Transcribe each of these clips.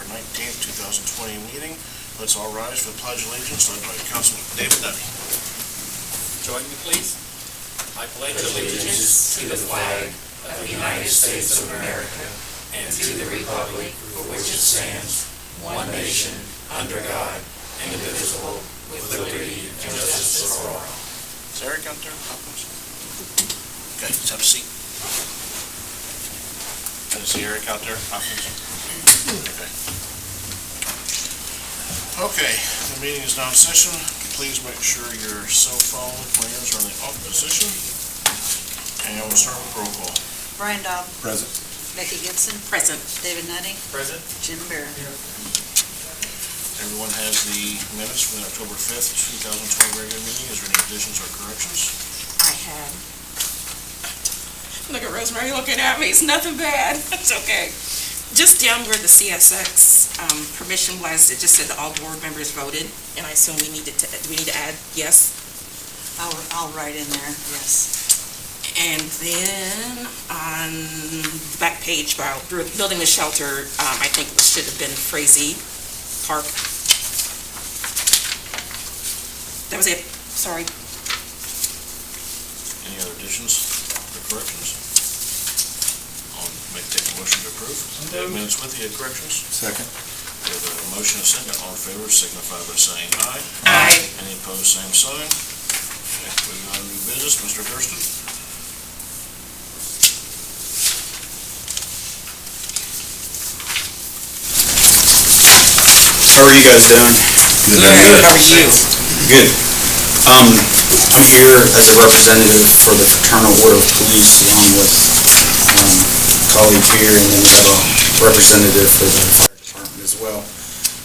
19th, 2020 meeting. Let's all rise for the Pledge of Allegiance, led by Councilman David Duddy. Join me, please. I pledge allegiance to the flag of the United States of America and to the republic for which it stands, one nation, under God, indivisible, with liberty and justice for all. Is Eric out there? Okay, let's have a seat. I see Eric out there. Okay, the meeting is now in session. Please make sure your cell phone plans are in the off position. And we'll start with roll call. Brian Dobb. Present. Becky Gibson. Present. David Nutting. Present. Jim Barron. Everyone has the minutes from the October 5th, 2020 regular meeting. Is there any additions or corrections? I have. Look at Rosemary looking at me. It's nothing bad. It's okay. Just down where the CSX permission was, it just said that all board members voted, and I assume do we need to add yes? I'll write in there, yes. And then on the back page about building the shelter, I think it should have been Frazee Park. That was it. Sorry. Any other additions or corrections? I'll take a motion to approve. Minutes with the corrections. Second. We have a motion and a second. All in favor signify by saying aye. Aye. Any opposed, same sign. Okay, moving on to new business. Mr. Thurston. How are you guys doing? Good. How are you? Good. Here as a representative for the Fraternal Order of Police, along with colleagues here, and then we have a representative for the fire department as well.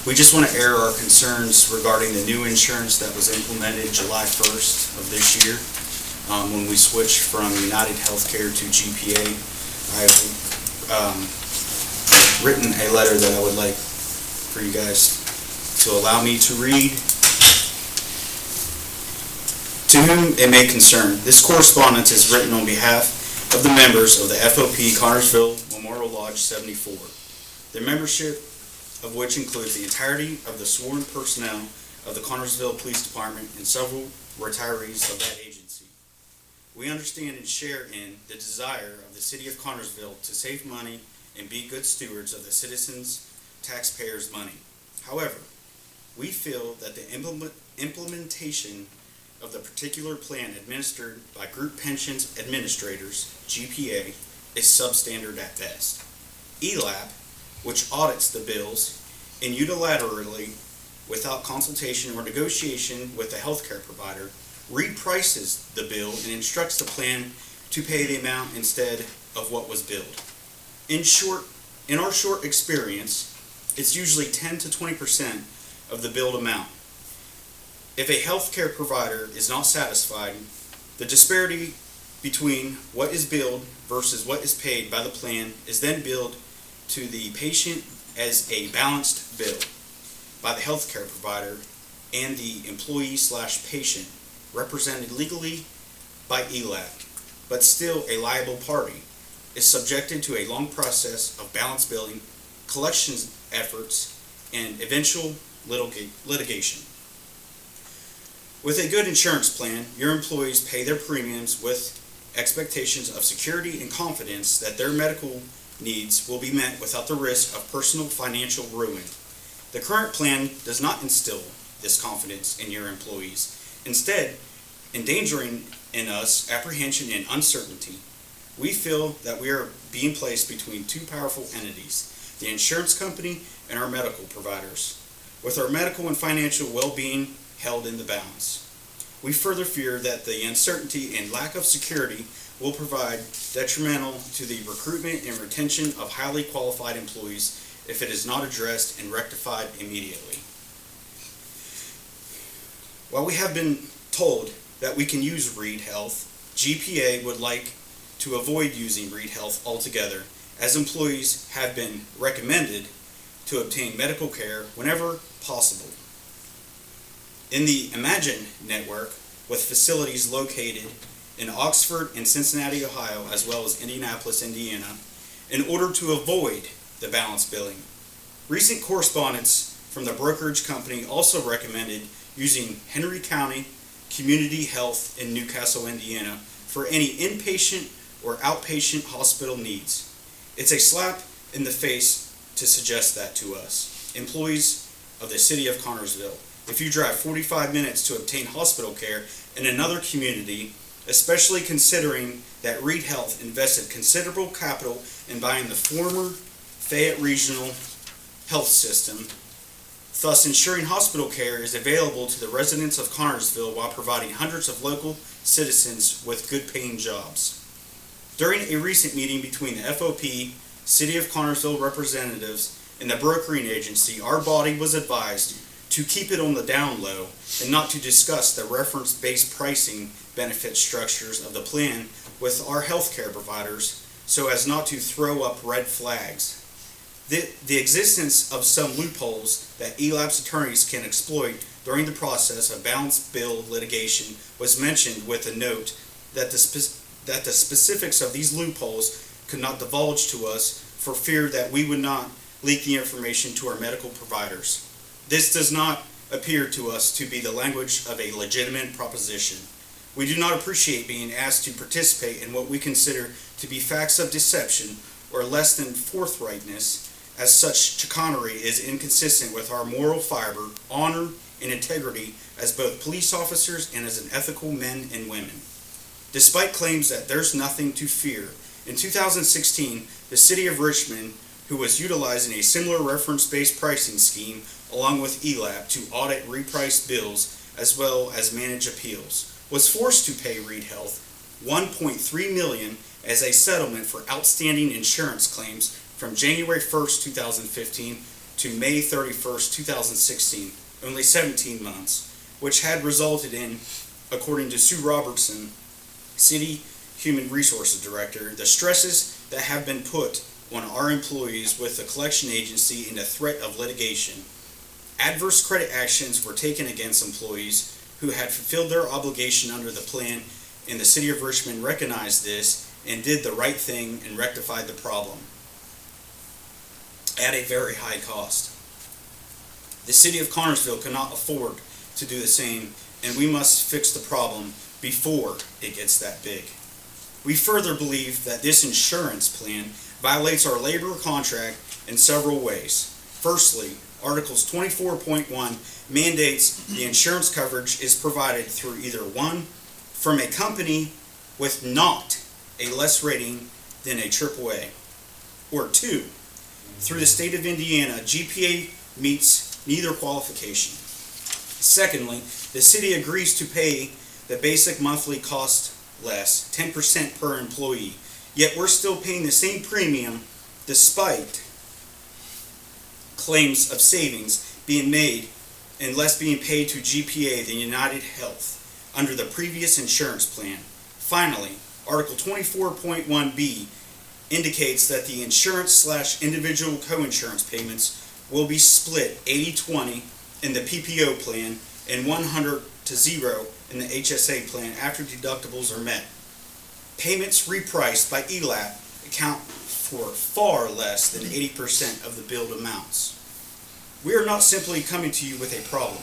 We just want to air our concerns regarding the new insurance that was implemented July 1st of this year when we switched from United Healthcare to GPA. I've written a letter that I would like for you guys to allow me to read. To whom it may concern, this correspondence is written on behalf of the members of the FOP Connersville Memorial Lodge 74, the membership of which includes the entirety of the sworn personnel of the Connersville Police Department and several retirees of that agency. We understand and share in the desire of the City of Connersville to save money and be good stewards of the citizens' taxpayers' money. However, we feel that the implementation of the particular plan administered by Group Pensions Administrators, GPA, is substandard at best. ELAP, which audits the bills and unilaterally, without consultation or negotiation with the healthcare provider, reprices the bill and instructs the plan to pay the amount instead of what was billed. In our short experience, it's usually 10 to 20% of the billed amount. If a healthcare provider is not satisfied, the disparity between what is billed versus what is paid by the plan is then billed to the patient as a balanced bill by the healthcare provider, and the employee/patient, represented legally by ELAP, but still a liable party, is subjected to a long process of balance billing, collections efforts, and eventual litigation. With a good insurance plan, your employees pay their premiums with expectations of security and confidence that their medical needs will be met without the risk of personal financial ruin. The current plan does not instill this confidence in your employees, instead endangering in us apprehension and uncertainty. We feel that we are being placed between two powerful entities, the insurance company and our medical providers, with our medical and financial well-being held in the balance. We further fear that the uncertainty and lack of security will provide detrimental to the recruitment and retention of highly qualified employees if it is not addressed and rectified immediately. While we have been told that we can use Reed Health, GPA would like to avoid using Reed Health altogether, as employees have been recommended to obtain medical care whenever possible. In the Imagine network, with facilities located in Oxford and Cincinnati, Ohio, as well as Indianapolis, Indiana, in order to avoid the balance billing. Recent correspondence from the brokerage company also recommended using Henry County Community Health in Newcastle, Indiana for any inpatient or outpatient hospital needs. It's a slap in the face to suggest that to us, employees of the city of Connersville. If you drive 45 minutes to obtain hospital care in another community, especially considering that Reed Health invested considerable capital in buying the former Fayette Regional Health System, thus ensuring hospital care is available to the residents of Connersville while providing hundreds of local citizens with good-paying jobs. During a recent meeting between the FOP, City of Connersville representatives, and the brokering agency, our body was advised to keep it on the down low and not to discuss the reference-based pricing benefit structures of the plan with our healthcare providers so as not to throw up red flags. The existence of some loopholes that ELAP's attorneys can exploit during the process of balanced bill litigation was mentioned with a note that the specifics of these loopholes could not divulge to us for fear that we would not leak the information to our medical providers. This does not appear to us to be the language of a legitimate proposition. We do not appreciate being asked to participate in what we consider to be facts of deception or less than forthrightness, as such chicanery is inconsistent with our moral fiber, honor, and integrity as both police officers and as an ethical men and women. Despite claims that there's nothing to fear, in 2016, the City of Richmond, who was utilizing a similar reference-based pricing scheme along with ELAP to audit repriced bills as well as manage appeals, was forced to pay Reed Health $1.3 million as a settlement for outstanding insurance claims from January 1st, 2015 to May 31st, 2016, only 17 months, which had resulted in, according to Sue Robertson, City Human Resources Director, the stresses that have been put on our employees with the collection agency and the threat of litigation. Adverse credit actions were taken against employees who had fulfilled their obligation under the plan, and the City of Richmond recognized this and did the right thing and rectified the problem at a very high cost. The City of Connersville cannot afford to do the same, and we must fix the problem before it gets that big. We further believe that this insurance plan violates our labor contract in several ways. Firstly, Articles 24.1 mandates the insurance coverage is provided through either one, from a company with not a less rating than a AAA, or two, through the state of Indiana, GPA meets neither qualification. Secondly, the city agrees to pay the basic monthly cost less, 10% per employee, yet we're still paying the same premium despite claims of savings being made and less being paid to GPA than United Health under the previous insurance plan. Finally, Article 24.1b indicates that the insurance/individual coinsurance payments will be split 80-20 in the PPO plan and 100-0 in the HSA plan after deductibles are met. Payments repriced by ELAP account for far less than 80% of the billed amounts. We are not simply coming to you with a problem.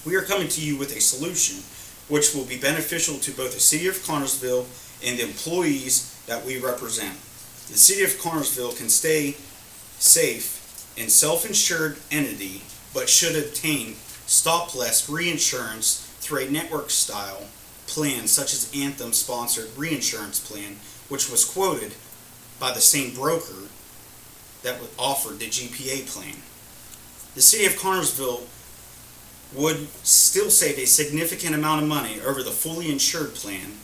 We are coming to you with a solution which will be beneficial to both the City of Connersville and the employees that we represent. The City of Connersville can stay safe and self-insured entity, but should obtain stop-loss reinsurance through a network-style plan such as Anthem-sponsored reinsurance plan, which was quoted by the same broker that offered the GPA plan. The City of Connersville would still save a significant amount of money over the fully insured plan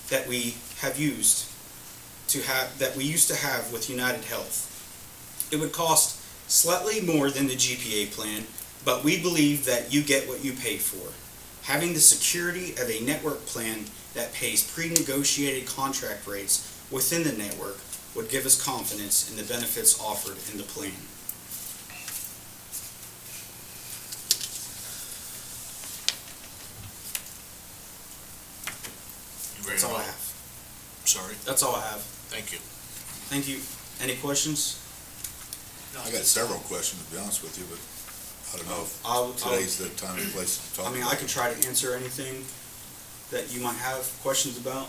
that we used to have with United Health. It would cost slightly more than the GPA plan, but we believe that you get what you pay for. Having the security of a network plan that pays pre-negotiated contract rates within the network would give us confidence in the benefits offered in the plan. That's all I have. Sorry. That's all I have. Thank you. Thank you. Any questions? I got several questions, to be honest with you, but I don't know if I will tell you. today's the time and place to talk. I mean, I can try to answer anything that you might have questions about.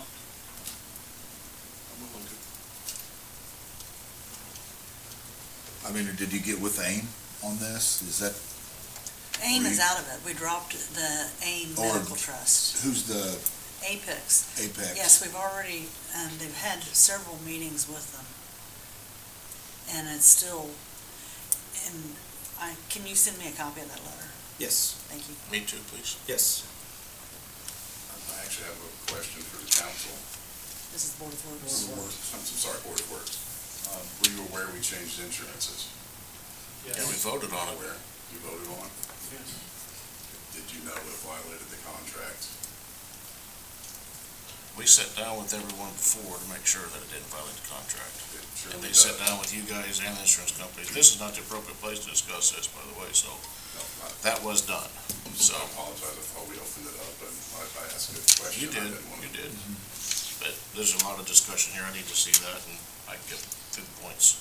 I mean, did you get with AIM on this? Is that, AIM is out of it. We dropped the AIM Or- Medical Trust. who's the Apex. Apex? Yes, we've already, they've had several meetings with them. And it's still, and can you send me a copy of that letter? Yes, Thank you. Me too, please. yes. I actually have a question for the council. This is Board of Works. I'm so sorry, Board of Works. Were you aware we changed insurances? Yeah, we voted on it. Aware? You voted on it? Did you know it violated the contract? We sat down with everyone before to make sure that it didn't violate the contract. It And surely they does. sat down with you guys and the insurance companies. This is not the appropriate place to discuss this, by the way, so No, that was done. So, I apologize, I thought we opened it up and I asked a question. you I did, didn't want you to- did. But there's a lot of discussion here. I need to see that and I can get through the points.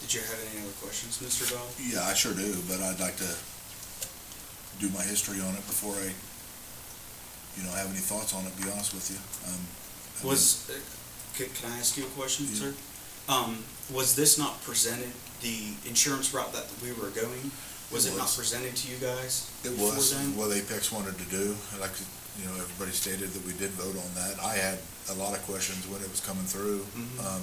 Did you have any other questions, Mr. Dahl? Yeah, I sure do, but I'd like to do my history on it before I, have any thoughts on it, to be honest with you. Can I ask you a question, Yeah. sir? Was this not presented, the insurance route that we were going, was It it not was. presented to you guys? It before was then? what Apex wanted to do. Like, everybody stated that we did vote on that. I had a lot of questions when it was coming through. Mhm.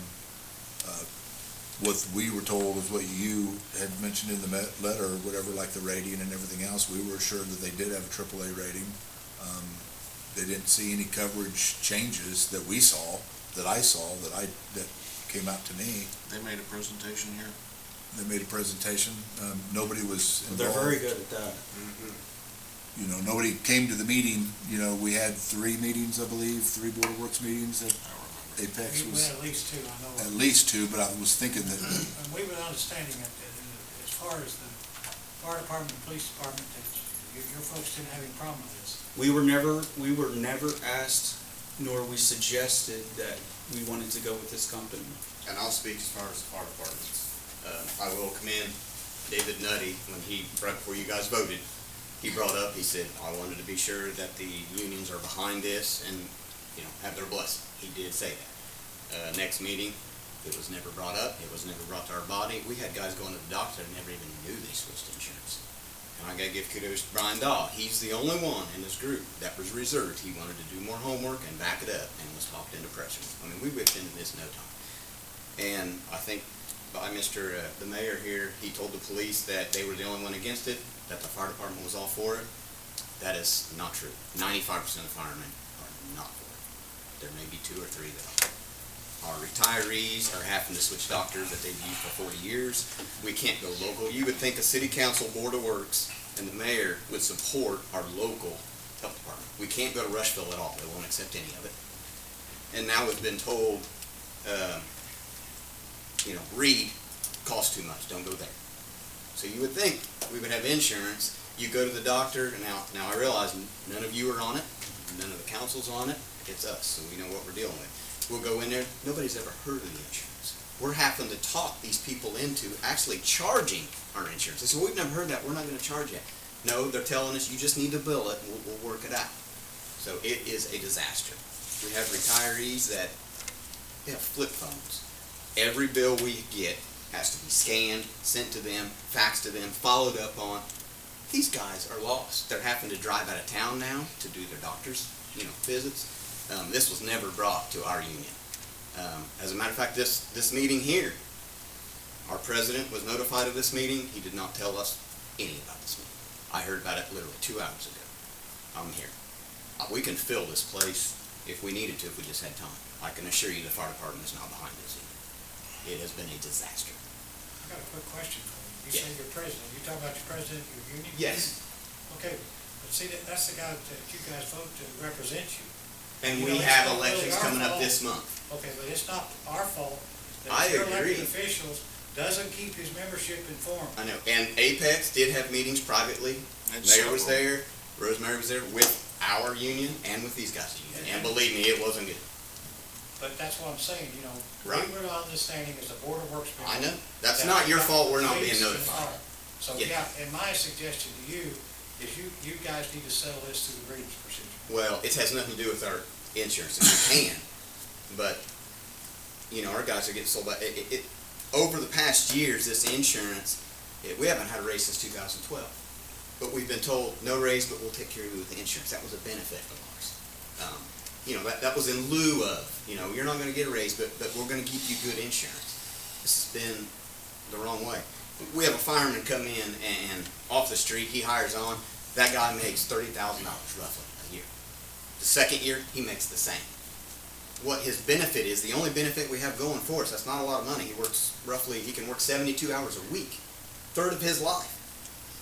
What we were told is what you had mentioned in the letter, or whatever, like the rating and everything else. We were assured that they did have a AAA rating. They didn't see any coverage changes that we saw, that I saw, that came out to me. They made a presentation here. They made a presentation. Nobody was involved. They're very good at that. Nobody came to the meeting. We had 3 meetings, I believe, 3 Board of Works meetings that I remember. Apex We was, had at least 2, I know. at least 2, but I was thinking that, And we were understanding that as far as the fire department, and police department, that your folks didn't have any problem with this. We were never asked, nor we suggested that we wanted to go with this company. And I'll speak as far as the fire departments. I will commend David Nutty, when right before you guys voted, he brought up, he said, I wanted to be sure that the unions are behind this and, have their blessing. He did say that. Next meeting, it was never brought up, it was never brought to our body. We had guys going to the doctor that never even knew they switched insurance. And I gotta give kudos to Brian Daw. He's the only one in this group that was reserved. He wanted to do more homework and back it up and was talked into pressure. I mean, we whipped into this in no time. And I think by the mayor here, he told the police that they were the only one against it, that the fire department was all for it. That is not true. 95% of firemen are not for it. There may be 2 or 3 that are. Our retirees are having to switch doctors that they've used for 40 years. We can't go local. You would think a city council, board of works, and the mayor would support our local health department. We can't go to Rushville at all. They won't accept any of it. And now we've been told, Reed costs too much. Don't go there. So you would think we would have insurance. You go to the doctor, and now I realize none of you are on it. None of the council's on it. It's us, so we know what we're dealing with. We'll go in there, nobody's ever heard of the insurance. We're having to talk these people into actually charging our insurance. They say, we've never heard that, we're not gonna charge it. No, they're telling us, you just need to bill it, and we'll work it out. So it is a disaster. We have retirees that, they have flip phones. Every bill we get has to be scanned, sent to them, faxed to them, followed up on. These guys are lost. They're having to drive out of town now to do their doctor's, visits. This was never brought to our union. As a matter of fact, this meeting here, our president was notified of this meeting. He did not tell us any about this meeting. I heard about it literally 2 hours ago. I'm here. We can fill this place if we needed to, if we just had time. I can assure you the fire department is not behind this either. It has been a disaster. I got a quick question for you. You Yeah. say you're president. You talking about your president of your union? Yes. Okay, but see, that's the guy that you guys vote to represent you. And You we know, it's have not really elections our coming up fault. this month. Okay, but it's not our fault I that your agree. elected officials doesn't keep his membership informed. I know. And Apex did have meetings privately. And Mayor was several. there, Rosemary was there with our union and with these guys' union. And believe me, it wasn't good. But that's what I'm saying, you know, Right. we were on this standing as a Board of Works member. I know, that's that not your got fault we're not police being and notified. fire. So, Yeah. yeah, and my suggestion to you is you guys need to settle this through the grievance procedure. Well, it has nothing to do with our insurance, and we can, but, you know, our guys are getting sold by, over the past years, this insurance, we haven't had a raise since 2012. But we've been told, no raise, but we'll take care of you with the insurance. That was a benefit of ours. You know, that was in lieu of, you know, you're not gonna get a raise, but we're gonna keep you good insurance. This has been the wrong way. We have a fireman come in and off the street, he hires on, that guy makes $30,000 roughly a year. The second year, he makes the same. What his benefit is, the only benefit we have going for us, that's not a lot of money. He can work 72 hours a week, third of his life.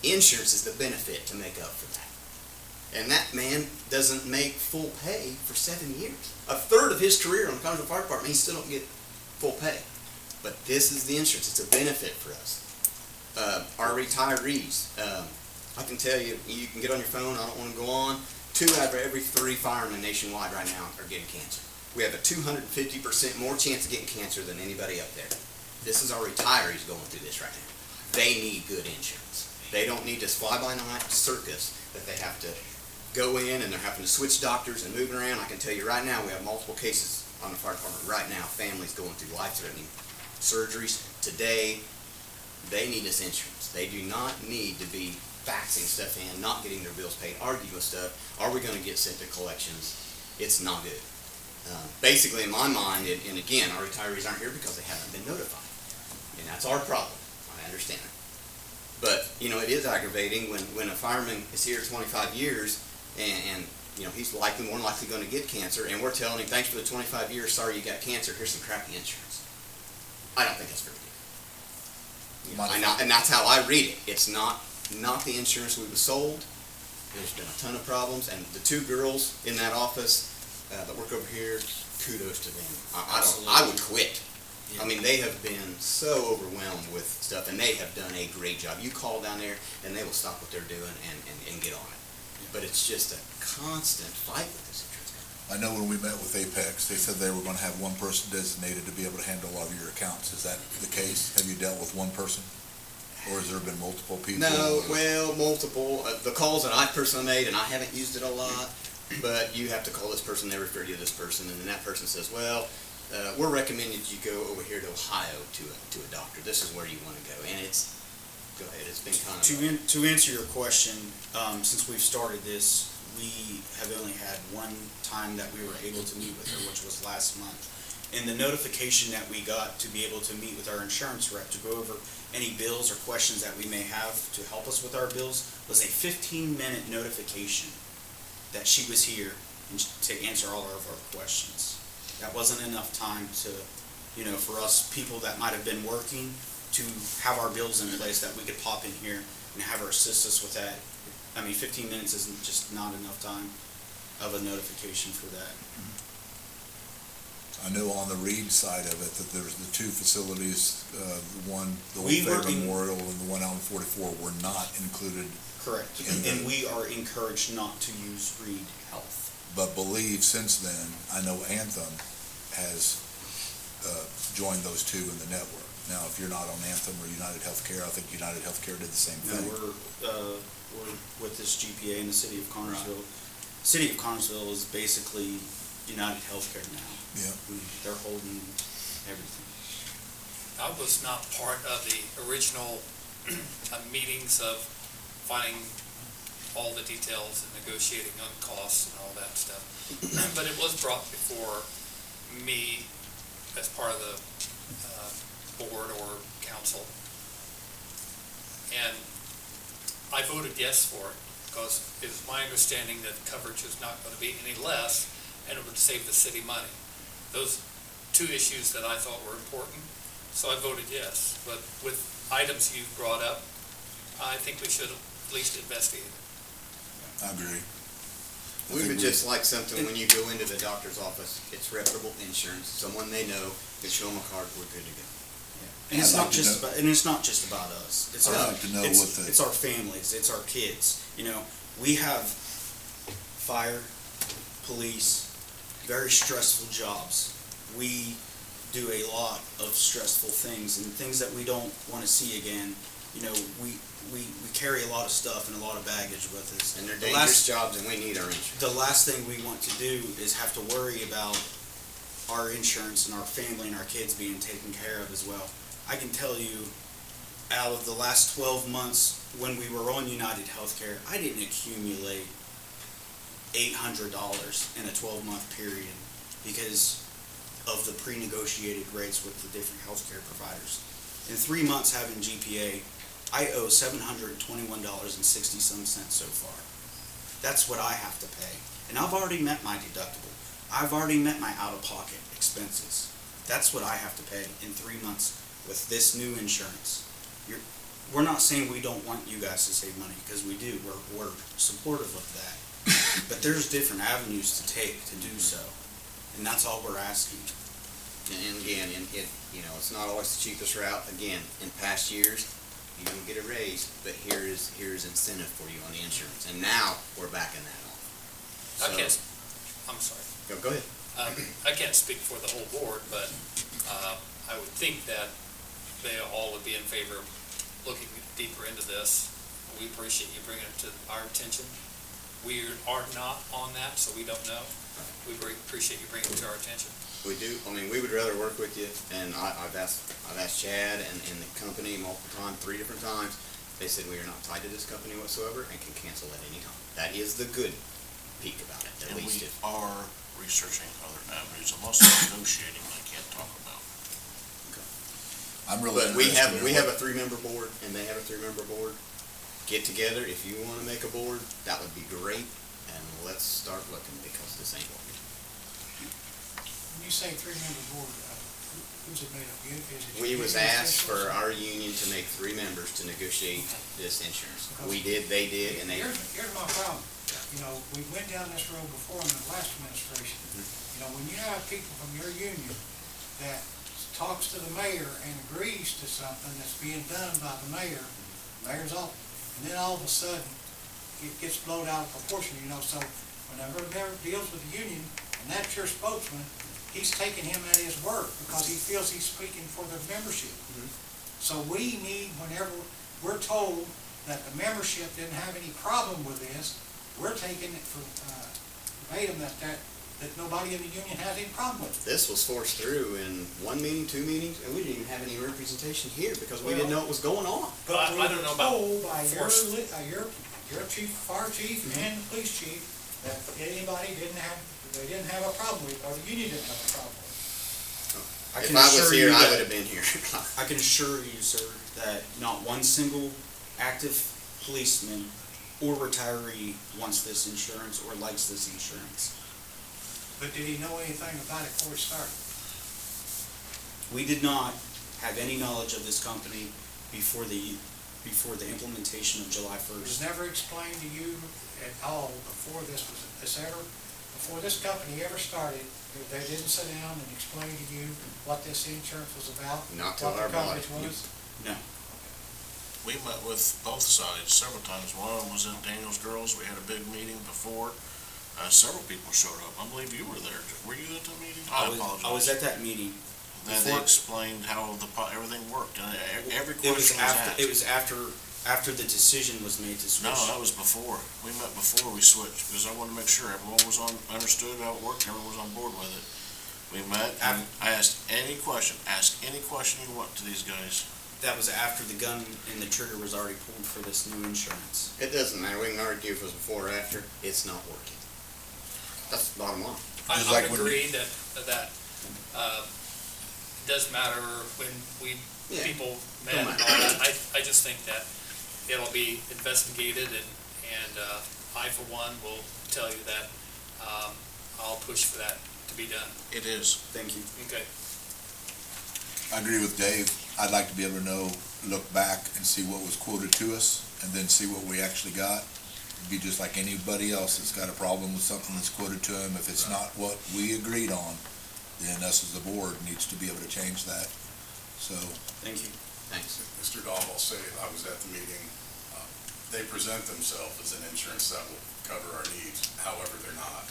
Insurance is the benefit to make up for that. And that man doesn't make full pay for 7 years. A third of his career on the Connersville Fire Department, he still don't get full pay. But this is the insurance, it's a benefit for us. Our retirees, I can tell you, you can get on your phone, I don't want to go on, 2 out of every 3 firemen nationwide right now are getting cancer. We have a 250% more chance of getting cancer than anybody up there. This is our retirees going through this right now. They need good insurance. They don't need this fly-by-night circus that they have to go in and they're having to switch doctors and moving around. I can tell you right now, we have multiple cases on the fire department right now, families going through life-threatening surgeries. Today, they need this insurance. They do not need to be faxing stuff in, not getting their bills paid, arguing with stuff. Are we going to get sent to collections? It's not good. Basically, in my mind, and again, our retirees aren't here because they haven't been notified. And that's our problem. I understand it. But, you know, it is aggravating when a fireman is here 25 years and you know, he's more than likely going to get cancer, and we're telling him, thanks for the 25 years, sorry you got cancer, here's some crappy insurance. I don't think that's very good. You know, and that's how I read it. It's not the insurance we was sold. There's been a ton of problems, and the 2 girls in that office that work over here, kudos to them. I would quit. I mean, they have been so overwhelmed with stuff, and they have done a great job. You call down there, and they will stop what they're doing and get on it. But it's just a constant fight with this insurance company. I know when we met with Apex, they said they were gonna have one person designated to be able to handle all of your accounts. Is that the case? Have you dealt with one person? Or has there been multiple people? No, well, multiple. The calls that I personally made, and I haven't used it a lot, but you have to call this person, they refer you to this person, and then that person says, well, we're recommending you go over here to Ohio to a doctor. This is where you want to go. And it's, go ahead, it's been kind of... To answer your question, since we've started this, we have only had one time that we were able to meet with her, which was last month. And the notification that we got to be able to meet with our insurance rep to go over any bills or questions that we may have to help us with our bills was a 15-minute notification that she was here and to answer all of our questions. That wasn't enough time to, you know, for us people that might have been working to have our bills in place that we could pop in here and have her assist us with that. I mean, 15 minutes isn't just not enough time of a notification for that. I know on the Reed side of it that there's the 2 facilities, the one, the Old We Fair were Memorial and the one out in 44 were not included. Correct. And we are encouraged not to use Reed Health. But believe since then, I know Anthem has joined those 2 in the network. Now, if you're not on Anthem or United Healthcare, I think United Healthcare did the same No, thing. we're with this GPA in the city of Connersville. City of Connersville is basically United Healthcare now. Yeah. They're holding everything. I was not part of the original meetings of finding all the details and negotiating on costs and all that stuff. But it was brought before me as part of the board or council. And I voted yes for it because it was my understanding that coverage is not going to be any less and it would save the city money. Those 2 issues that I thought were important, so I voted yes. But with items you brought up, I think we should at least investigate it. I agree. We would just like something when you go into the doctor's office, it's reputable insurance, someone they know, they show them a card, we're good to go. And it's I'd not like to just know- about, and it's not just about us. It's I'd our, like to know it's, what the- it's our families, it's our kids. You know, we have fire, police, very stressful jobs. we do a lot of stressful things and things that we don't want to see again. You know, we carry a lot of stuff and a lot of baggage with us. And they're The dangerous last- jobs, and we need our insurance. The last thing we want to do is have to worry about our insurance and our family and our kids being taken care of as well. I can tell you, out of the last 12 months when we were on United Healthcare, I didn't accumulate $800 in a 12-month period because of the pre-negotiated rates with the different healthcare providers. In 3 months having GPA, I owe $721.60 so far. That's what I have to pay. And I've already met my deductible. I've already met my out-of-pocket expenses. That's what I have to pay in 3 months with this new insurance. We're not saying we don't want you guys to save money, because we do. We're supportive of that. But there's different avenues to take to do so. And that's all we're asking. And again, it's not always the cheapest route. Again, in past years, you don't get a raise, but here's incentive for you on the insurance. And now, we're backing that off. I'm sorry. Go ahead. I can't speak for the whole board, but I would think that they all would be in favor of looking deeper into this. We appreciate you bringing it to our attention. We are not on that, so we don't know. We appreciate you bringing it to our attention. We do. I mean, we would rather work with you. And I've asked Chad and the company multiple times, 3 different times. They said we are not tied to this company whatsoever and can cancel at any time. That is the good peak about it, at And least. we are researching other avenues, and most of negotiating I can't talk about. I'm really But we interested in have what- a 3-member board, and they have a 3-member board. Get together, if you want to make a board, that would be great, and let's start looking, because this ain't working. When you say 3-member board, who's it made of? You? Is it We was union asked for officials? our union to make 3 members to negotiate this insurance. Okay. We did, they did, and they, Here's my problem. You know, we went down this road before in the last administration. You know, when you have people from your union that talks to the mayor and agrees to something that's being done by the mayor's office, and then all of a sudden, it gets blown out of proportion, you know, so whenever the mayor deals with the union, and that's your spokesman, he's taking him at his word, because he feels he's speaking for the membership. So we need, whenever we're told that the membership didn't have any problem with this, we're taking it for, verbatim that nobody in the union has any problem with it. this was forced through in 1 meeting, 2 meetings, and we didn't even have any representation here, because we didn't know what was going on. But I don't know about Told by force. your chief, fire chief, and the police chief, that anybody didn't have a problem with, or the union didn't have a problem with. I If can I was assure here, you I that- would have been here. I can assure you, sir, that not one single active policeman or retiree wants this insurance or likes this insurance. But did he know anything about it before it started? We did not have any knowledge of this company before the implementation of July It was 1st. never explained to you at all before before this company ever started, they didn't sit down and explain to you what this insurance was about? Not till what our the coverage body. was? No. We met with both sides several times. One of them was in Daniel's Girls. We had a big meeting before. Several people showed up. I believe you were there. Were you at the meeting? I apologize. I was at that meeting. Then they before- explained how everything worked, and every It was question was asked. after, it was after the decision was made to switch. No, that was before. We met before we switched, because I wanted to make sure everyone was understood how it worked, and everyone was on board with it. We met, and I asked any question you want to these guys. That was after the gun and the trigger was already pulled for this new insurance. It doesn't matter. We can argue if it was before or after. It's not working. That's the bottom line. Just I like would when agree that it does matter when Yeah. people met Don't and matter. all that. I just think that it'll be investigated, and I, for one, will tell you that I'll push for that to be done. It is. Thank you. Okay. I agree with Dave. I'd like to be able to look back and see what was quoted to us, and then see what we actually got. It'd be just like anybody else that's got a problem with something that's quoted to them. If it's not what we agreed on, then us as the board needs to be able to change that. So, Thank you. Thanks. Mr. Dahl, I'll say, I was at the meeting. They present themselves as an insurance that will cover our needs, however, they're not.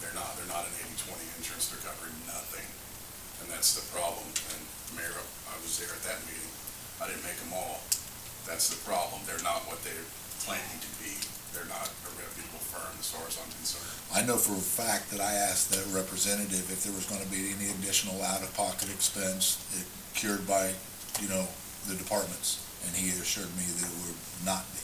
They're not an 80/20 insurance, they're covering nothing. And that's the problem. And Mayor, I was there at that meeting. I didn't make them all. That's the problem. They're not what they're claiming to be. They're not a reputable firm as far as I'm concerned. I know for a fact that I asked that representative if there was gonna be any additional out-of-pocket expense cured by, the departments, and he assured me that it would not be.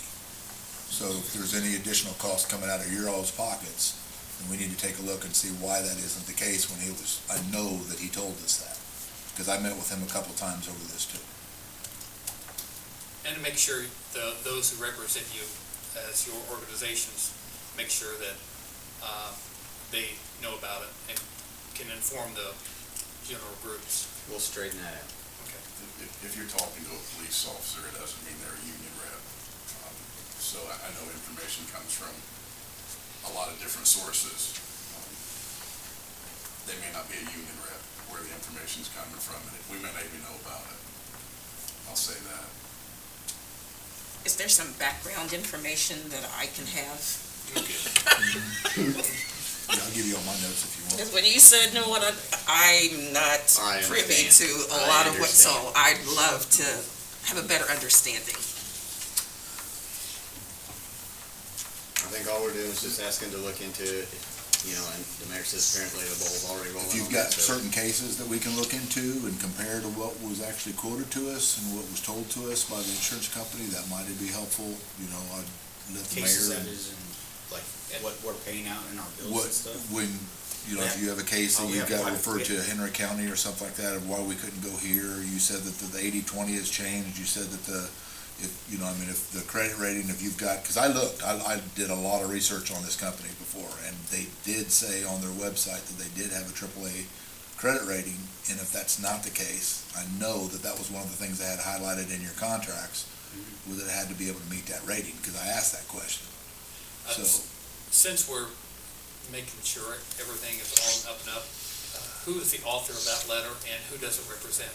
So if there's any additional cost coming out of your all's pockets, then we need to take a look and see why that isn't the case when I know that he told us that, because I met with him a couple times over this too. And to make sure those who represent you as your organizations, make sure that they know about it and can inform the general groups. We'll straighten that out. Okay. If you're talking to a police officer, it doesn't mean they're a union rep. So I know information comes from a lot of different sources. They may not be a union rep where the information's coming from, and we may not even know about it. I'll say that. Is there some background information that I can have? Yeah, I'll give you all my notes if you want. Because when you said, no, what, I'm not I privy understand. to a I lot of what, so understand. I'd love to have a better understanding. I think all we're doing is just asking to look into it, and the mayor says apparently the ball's already rolling. If you've on got that, so- certain cases that we can look into and compare to what was actually quoted to us and what was told to us by the insurance company, that might be helpful, I'd let the Cases mayor. that is, and like what we're paying out in our bills What, and stuff. when, if you have a case that Oh, we you've have got quite a referred bit. to Henry County or something like that, of why we couldn't go here, you said that the 80/20 has changed, you said that if the credit rating, if you've got, because I looked, I did a lot of research on this company before, and they did say on their website that they did have a AAA credit rating, and if that's not the case, I know that that was one of the things they had highlighted in your contracts, was that it had to be able to meet that rating, because I asked that question. So, Since we're making sure everything is on up and up, who is the author of that letter and who does it represent?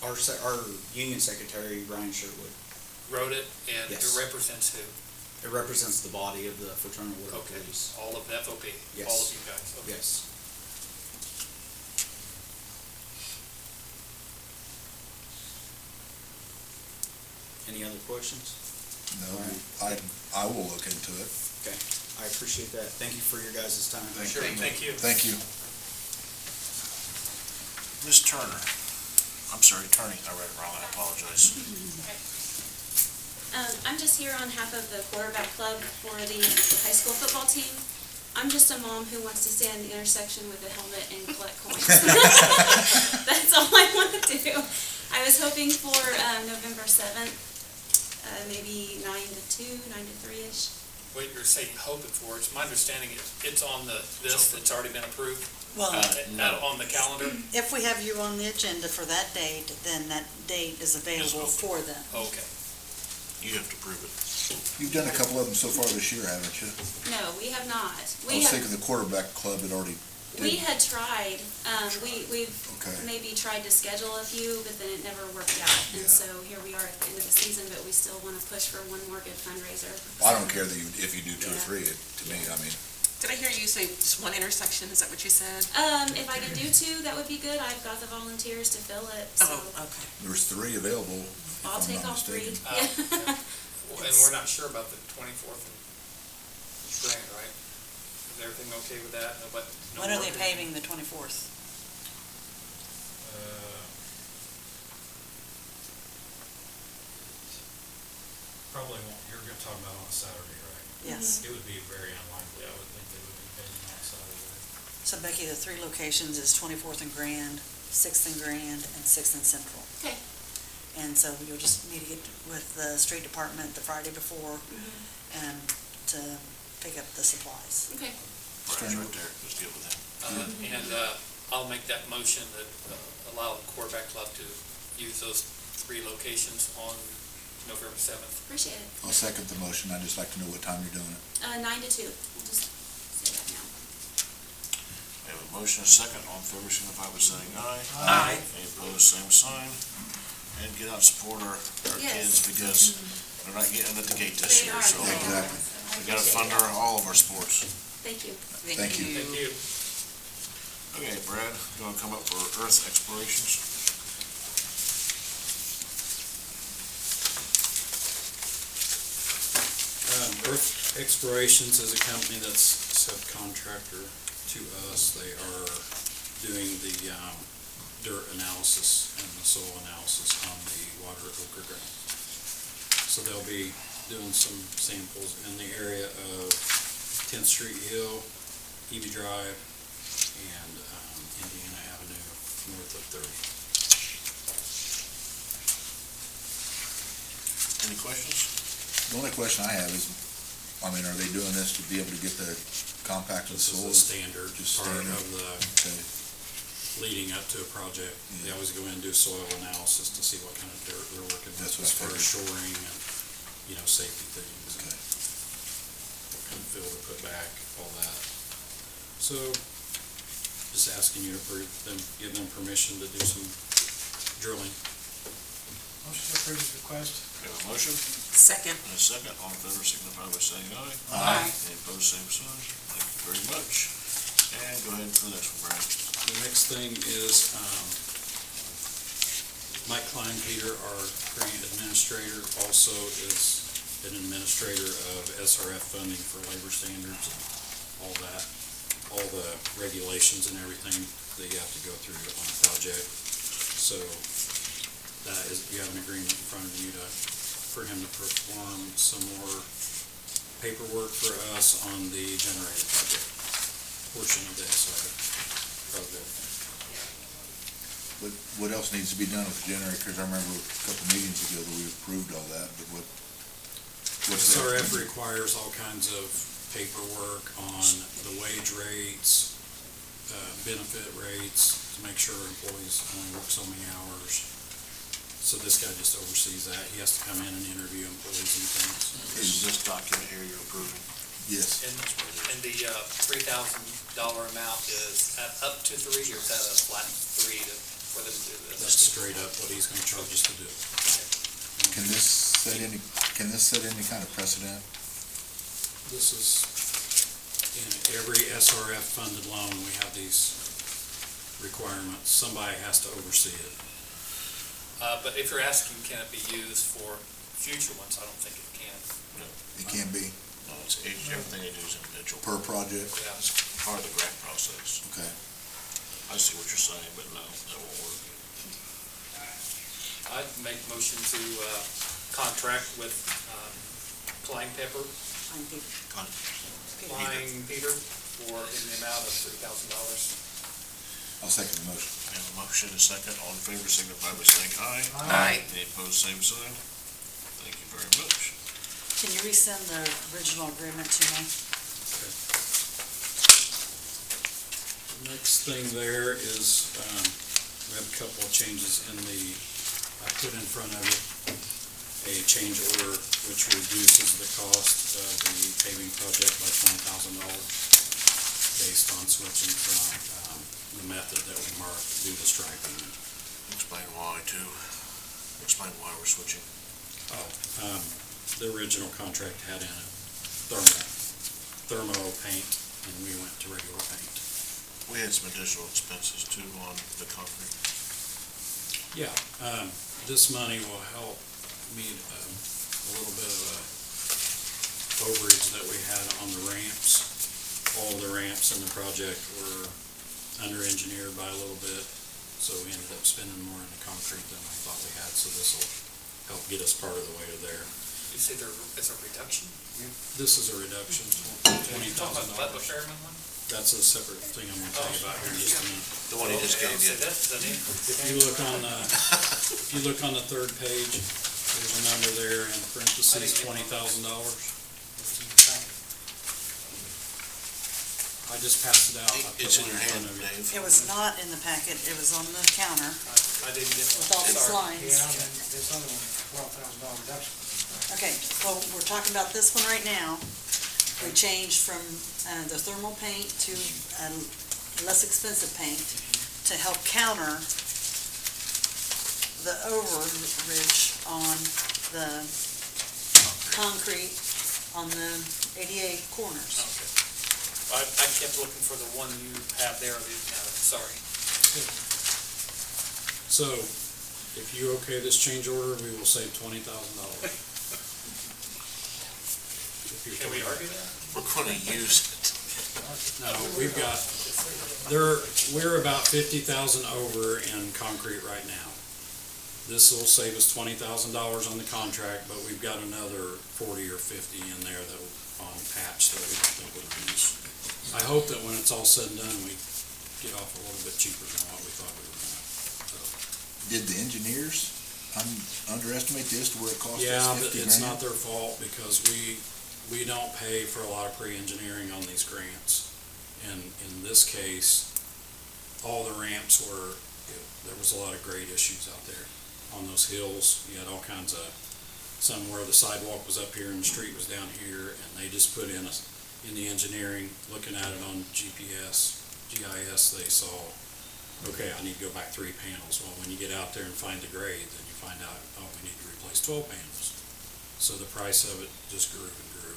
Our union secretary, Brian Sherwood, Wrote it, and Yes. it represents who? it represents the body of the Fraternal Order of Okay, Police. all of the FOP, Yes. all of you guys. Okay. Yes. Any other questions? no, Alright. I will look into it. Okay, I appreciate that. Thank you for your guys' time. Sure, thank you. Thank you. Ms. Turner, I'm sorry, Attorney, I read it wrong, I apologize. I'm just here on behalf of the quarterback club for the high school football team. I'm just a mom who wants to stand in the intersection with a helmet and collect coins. That's all I want to do. I was hoping for November 7th, maybe 9 to 2, 9 to 3-ish. What you're saying hoping for, it's my understanding it's on the list that's already been approved, Well, on the calendar. if we have you on the agenda for that date, then that date is available for them. Okay. You have to prove it. You've done a couple of them so far this year, haven't you? No, we have not. I was thinking the quarterback club had already. We had tried, we've Okay. maybe tried to schedule a few, but then it never worked out. And Yeah. so here we are at the end of the season, but we still want to push for one more good fundraiser. I don't care if you do two or Yeah. three, to me, Did I hear you say just one intersection? Is that what you said? If I can do 2, that would be good. I've got the volunteers to fill it, so Oh, okay. there's 3 available, if I'll I'm take not all 3. mistaken. And we're not sure about the 24th and Grand, right? Is everything okay with that? No When are they work? paving the 24th? Probably won't, you're gonna talk about on a Saturday, right? Yes. It would be very unlikely, I would think they would be paying on Saturday. So Becky, the 3 locations is 24th and Grand, 6th and Grand, and 6th and Central. Okay. And so you'll just need to get with the street department the Friday before and to pick up the supplies. Okay. Brian's right there, just get with him. And I'll make that motion that allow the quarterback club to use those 3 locations on November 7th. Appreciate it. I'll second the motion, I'd just like to know what time you're doing it. 9 to 2. We'll just say that now. We have a motion, a second, all in favor, signify by saying aye. Aye. Any opposed, same sign. And get out and support our Yes. kids, because they're not getting at the gate this They year, are. so They are. Exactly. we gotta fund all of our sports. Thank you. Thank you. Thank you. Okay, Brad, you wanna come up for earth explorations? Earth Explorations is a company that's subcontractor to us. They are doing the dirt analysis and the soil analysis on the water ochre ground. So they'll be doing some samples in the area of 10th Street Hill, Eby Drive, and Indiana Avenue, north of 30. Any questions? The only question I have is, I mean, are they doing this to be able to get the compacted This is soil? a standard, Just part standard. of the Okay, leading up to a project. They always go in and do soil analysis to see what kind of dirt they're working with, That's as what I far as shoring and, safety things. and okay. What kind of fill to put back, all that. So, just asking you to give them permission to do some drilling. Motion to approve the request. We have a motion Second. and a second. All in favor, signify by saying aye. Aye. Any opposed, same sign. Thank you very much. And go ahead for the next one, Brad. The next thing is, Mike Klein, Peter, our grant administrator, also is an administrator of SRF funding for labor standards and all that, all the regulations and everything that you have to go through on a project. So that is, you have an agreement in front of you for him to perform some more paperwork for us on the generator project, portion of the SRF project. What else needs to be done with the generator? Because I remember a couple meetings ago that we approved all that, but what's that? SRF requires all kinds of paperwork on the wage rates, benefit rates, to make sure employees only work so many hours. So this guy just oversees that. He has to come in and interview employees and things. Is this document here you're approving? Yes. And the $3,000 amount is at up to 3, or is that a flat 3 for them to do this? That's straight up what he's gonna charge us to do. Can this set any kind of precedent? This is, in every SRF funded loan, we have these requirements. Somebody has to oversee it. But if you're asking, can it be used for future ones, I don't think it can. It can be No, it's, everything they do is individual. per project? Yeah. It's part of the grant process. Okay. I see what you're saying, but no, that won't work. I'd make motion to contract with Klein Pepper, Klein Peter, for in the amount of $3,000. I'll second the motion. We have a motion and a second. All in favor, signify by saying aye. Aye. Any opposed, same sign. Thank you very much. Can you resend the original agreement to me? Next thing there is, we have a couple of changes in I put in front of you a change order which reduces the cost of the paving project by $20,000 based on switching from the method that we do the striping. Explain why too. Explain why we're switching. The original contract had in it thermo paint, and we went to regular paint. We had some additional expenses too on the concrete. Yeah, this money will help meet a little bit of a overage that we had on the ramps. All the ramps in the project were under-engineered by a little bit, so we ended up spending more in the concrete than we thought we had, so this will help get us part of the way to there. You say there is a reduction? This is a reduction, You talking about the $20,000. Fairman one? That's a separate thing I'm gonna tell you about here in just a minute. The one he just gave you. That's an increase. If you look on the third page, there's a number there in parentheses, $20,000. I just passed it out. I put It's in one your hand, front of you. Dave. It was not in the packet, it was on the counter I didn't get with all these Sorry. lines. Yeah, and this other one, $12,000 reduction. Okay, well, we're talking about this one right now. We changed from the thermal paint to less expensive paint to help counter the overage on the concrete on the 88 corners. Okay. I kept looking for the one you have there, I didn't have it, sorry. So, if you okay this change order, we will save $20,000. Can we argue that? We're gonna use it. No, we've got, we're about 50,000 over in concrete right now. This will save us $20,000 on the contract, but we've got another 40 or 50 in there that on patch that we don't think we'll use. I hope that when it's all said and done, we get off a little bit cheaper than what we thought we were gonna. So, Did the engineers underestimate this to where it cost us 50 yeah, grand? but it's not their fault because we don't pay for a lot of pre-engineering on these grants. And in this case, all the ramps were, there was a lot of grade issues out there. On those hills, you had all kinds of, some where the sidewalk was up here and the street was down here, and they just put in the engineering, looking at it on GIS, they saw, okay, I need to go back 3 panels. Well, when you get out there and find the grade, then you find out, oh, we need to replace 12 panels. So the price of it just grew and grew.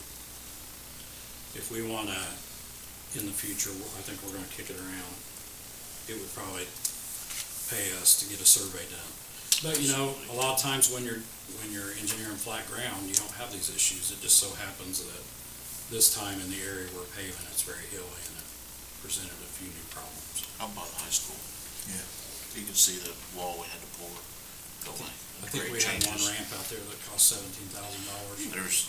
If we want to, in the future, I think we're going to kick it around, it would probably pay us to get a survey done. But, you know, a lot of times when you're engineering flat ground, you don't have these issues. It just so happens that this time in the area we're paving, it's very hilly and it presented a few new problems. How about the high school? Yeah. You can see the wall we had to pour away. I think we had one ramp out there that cost $17,000. There's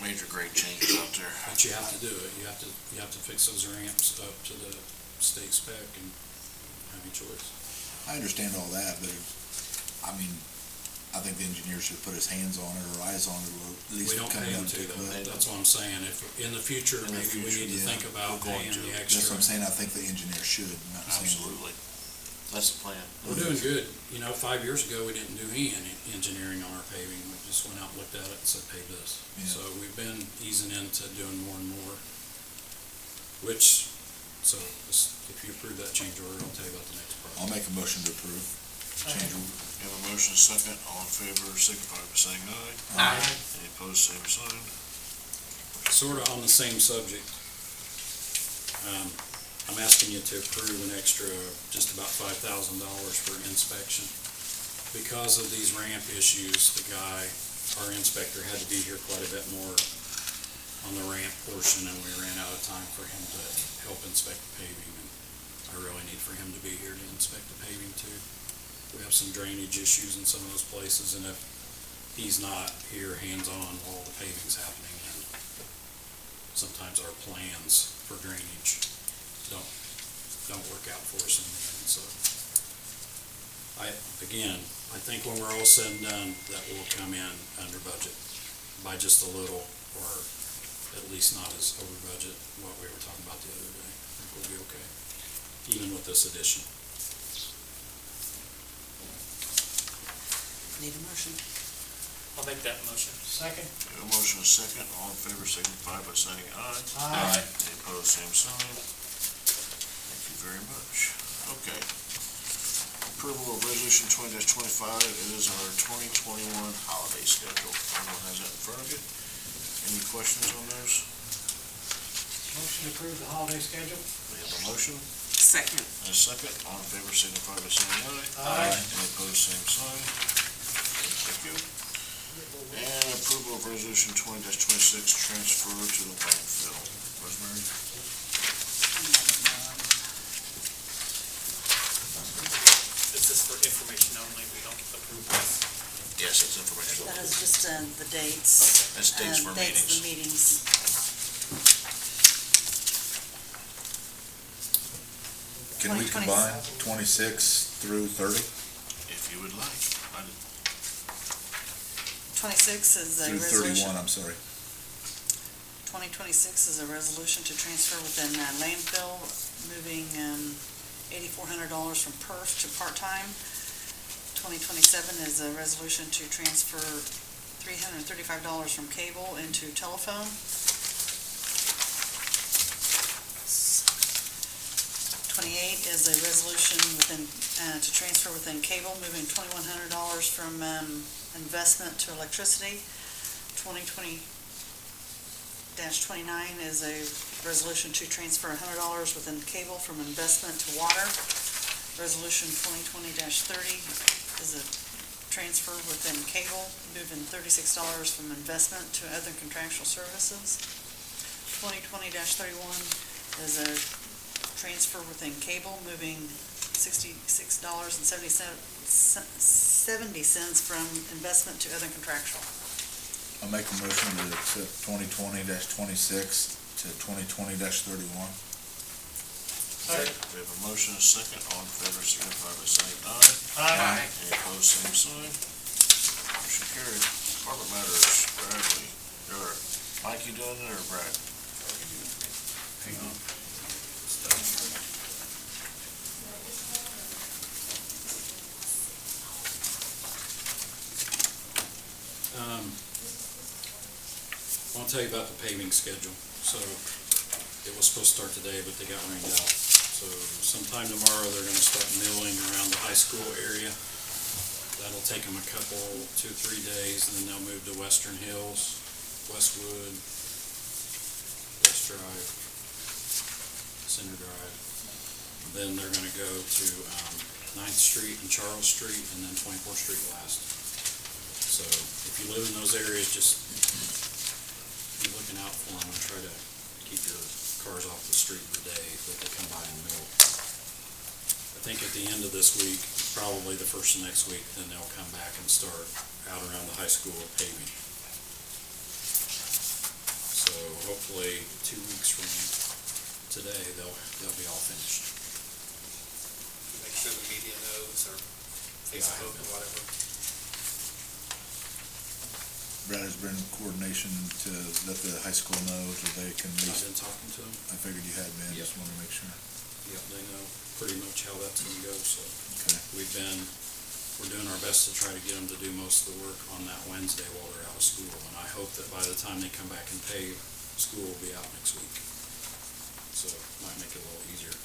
major grade changes out there. But you have to do it. You have to fix those ramps up to the state spec and have your choice. I understand all that, but I mean, I think the engineer should put his hands on it or eyes on it, or at least We don't come pay down them to to, though. it. That's what I'm saying. If, in the future, In the maybe we future, need to yeah, think about we're going paying the to. That's extra. what I'm saying, I think the engineer should, not saying. Absolutely. That's the plan. We're doing good. You know, 5 years ago, we didn't do any engineering on our paving. We just went out and looked at it and said, pave this. Yeah. So we've been easing into doing more and more, which, so if you approve that change order, I'll tell you about the next part. I'll make a motion to approve. Change order. We have a motion second. All in favor, signify by saying aye. Aye. Any opposed, same sign. Sort of on the same subject. I'm asking you to approve an extra, just about $5,000 for inspection. Because of these ramp issues, our inspector had to be here quite a bit more on the ramp portion, and we ran out of time for him to help inspect the paving. And I really need for him to be here to inspect the paving too. We have some drainage issues in some of those places, and if he's not here hands-on while the paving's happening, then sometimes our plans for drainage don't work out for us in the end, so. I think when we're all said and done, that will come in under budget by just a little, or at least not as over budget, what we were talking about the other day. I think we'll be okay, even with this addition. Need a motion. I'll make that motion. Second? We have a motion second. All in favor, signify by saying aye. Aye. Any opposed, same sign. Thank you very much. Okay. Approval of resolution 20-25. It is our 2021 holiday schedule. Everyone has that in front of you. Any questions on those? Motion to approve the holiday schedule? We have a motion Second. and a second. All in favor, signify by saying aye. Aye. Any opposed, same sign. Thank you. And approval of resolution 20-26, transfer to the landfill. Rosemary? This is for information only, we don't approve this. Yes, it's informational. That is just the dates. That's dates for Dates of the meetings. Can we 20, combine 26 through 30? If you would like. 26 is a Through resolution. 31, I'm sorry. 2026 is a resolution to transfer within landfill, moving $8,400 from perf to part-time. 2027 is a resolution to transfer $335 from cable into telephone. 28 is a resolution to transfer within cable, moving $2,100 from investment to electricity. 2020-29 29 is a resolution to transfer $100 within cable from investment to water. Resolution 2020-30 is a transfer within cable, moving $36 from investment to other contractual services. 2020-31 is a transfer within cable, moving $66.70 from investment to other contractual. I'll make a motion to accept 2020-26 to 2020-31. We have a motion and a second. All in favor, signify by saying aye. Aye. Any opposed, same sign. Motion carried. Department matters, Bradley, or Mike, you doing it, or Brad? Hang on. I'll tell you about the paving schedule. So it was supposed to start today, but they got rained out. So sometime tomorrow, they're gonna start milling around the high school area. That'll take them a couple, 2-3 days, and then they'll move to Western Hills, Westwood, West Drive, Center Drive. Then they're gonna go to 9th Street and Charles Street, and then 24th Street last. So if you live in those areas, just be looking out for them and try to keep your cars off the street the day that they come by and mill. I think at the end of this week, probably the first of next week, then they'll come back and start out around the high school paving. So hopefully 2 weeks from today, they'll be all finished. Make sure the media knows, or Facebook or whatever. Brad has been in coordination to let the high school know so they can at I've least, been talking to them. I figured you had been, Yep. just wanted to make sure. Yep, they know pretty much how that's gonna go, so. Okay. We're doing our best to try to get them to do most of the work on that Wednesday while they're out of school. And I hope that by the time they come back and pave, school will be out next week. So it might make it a little easier.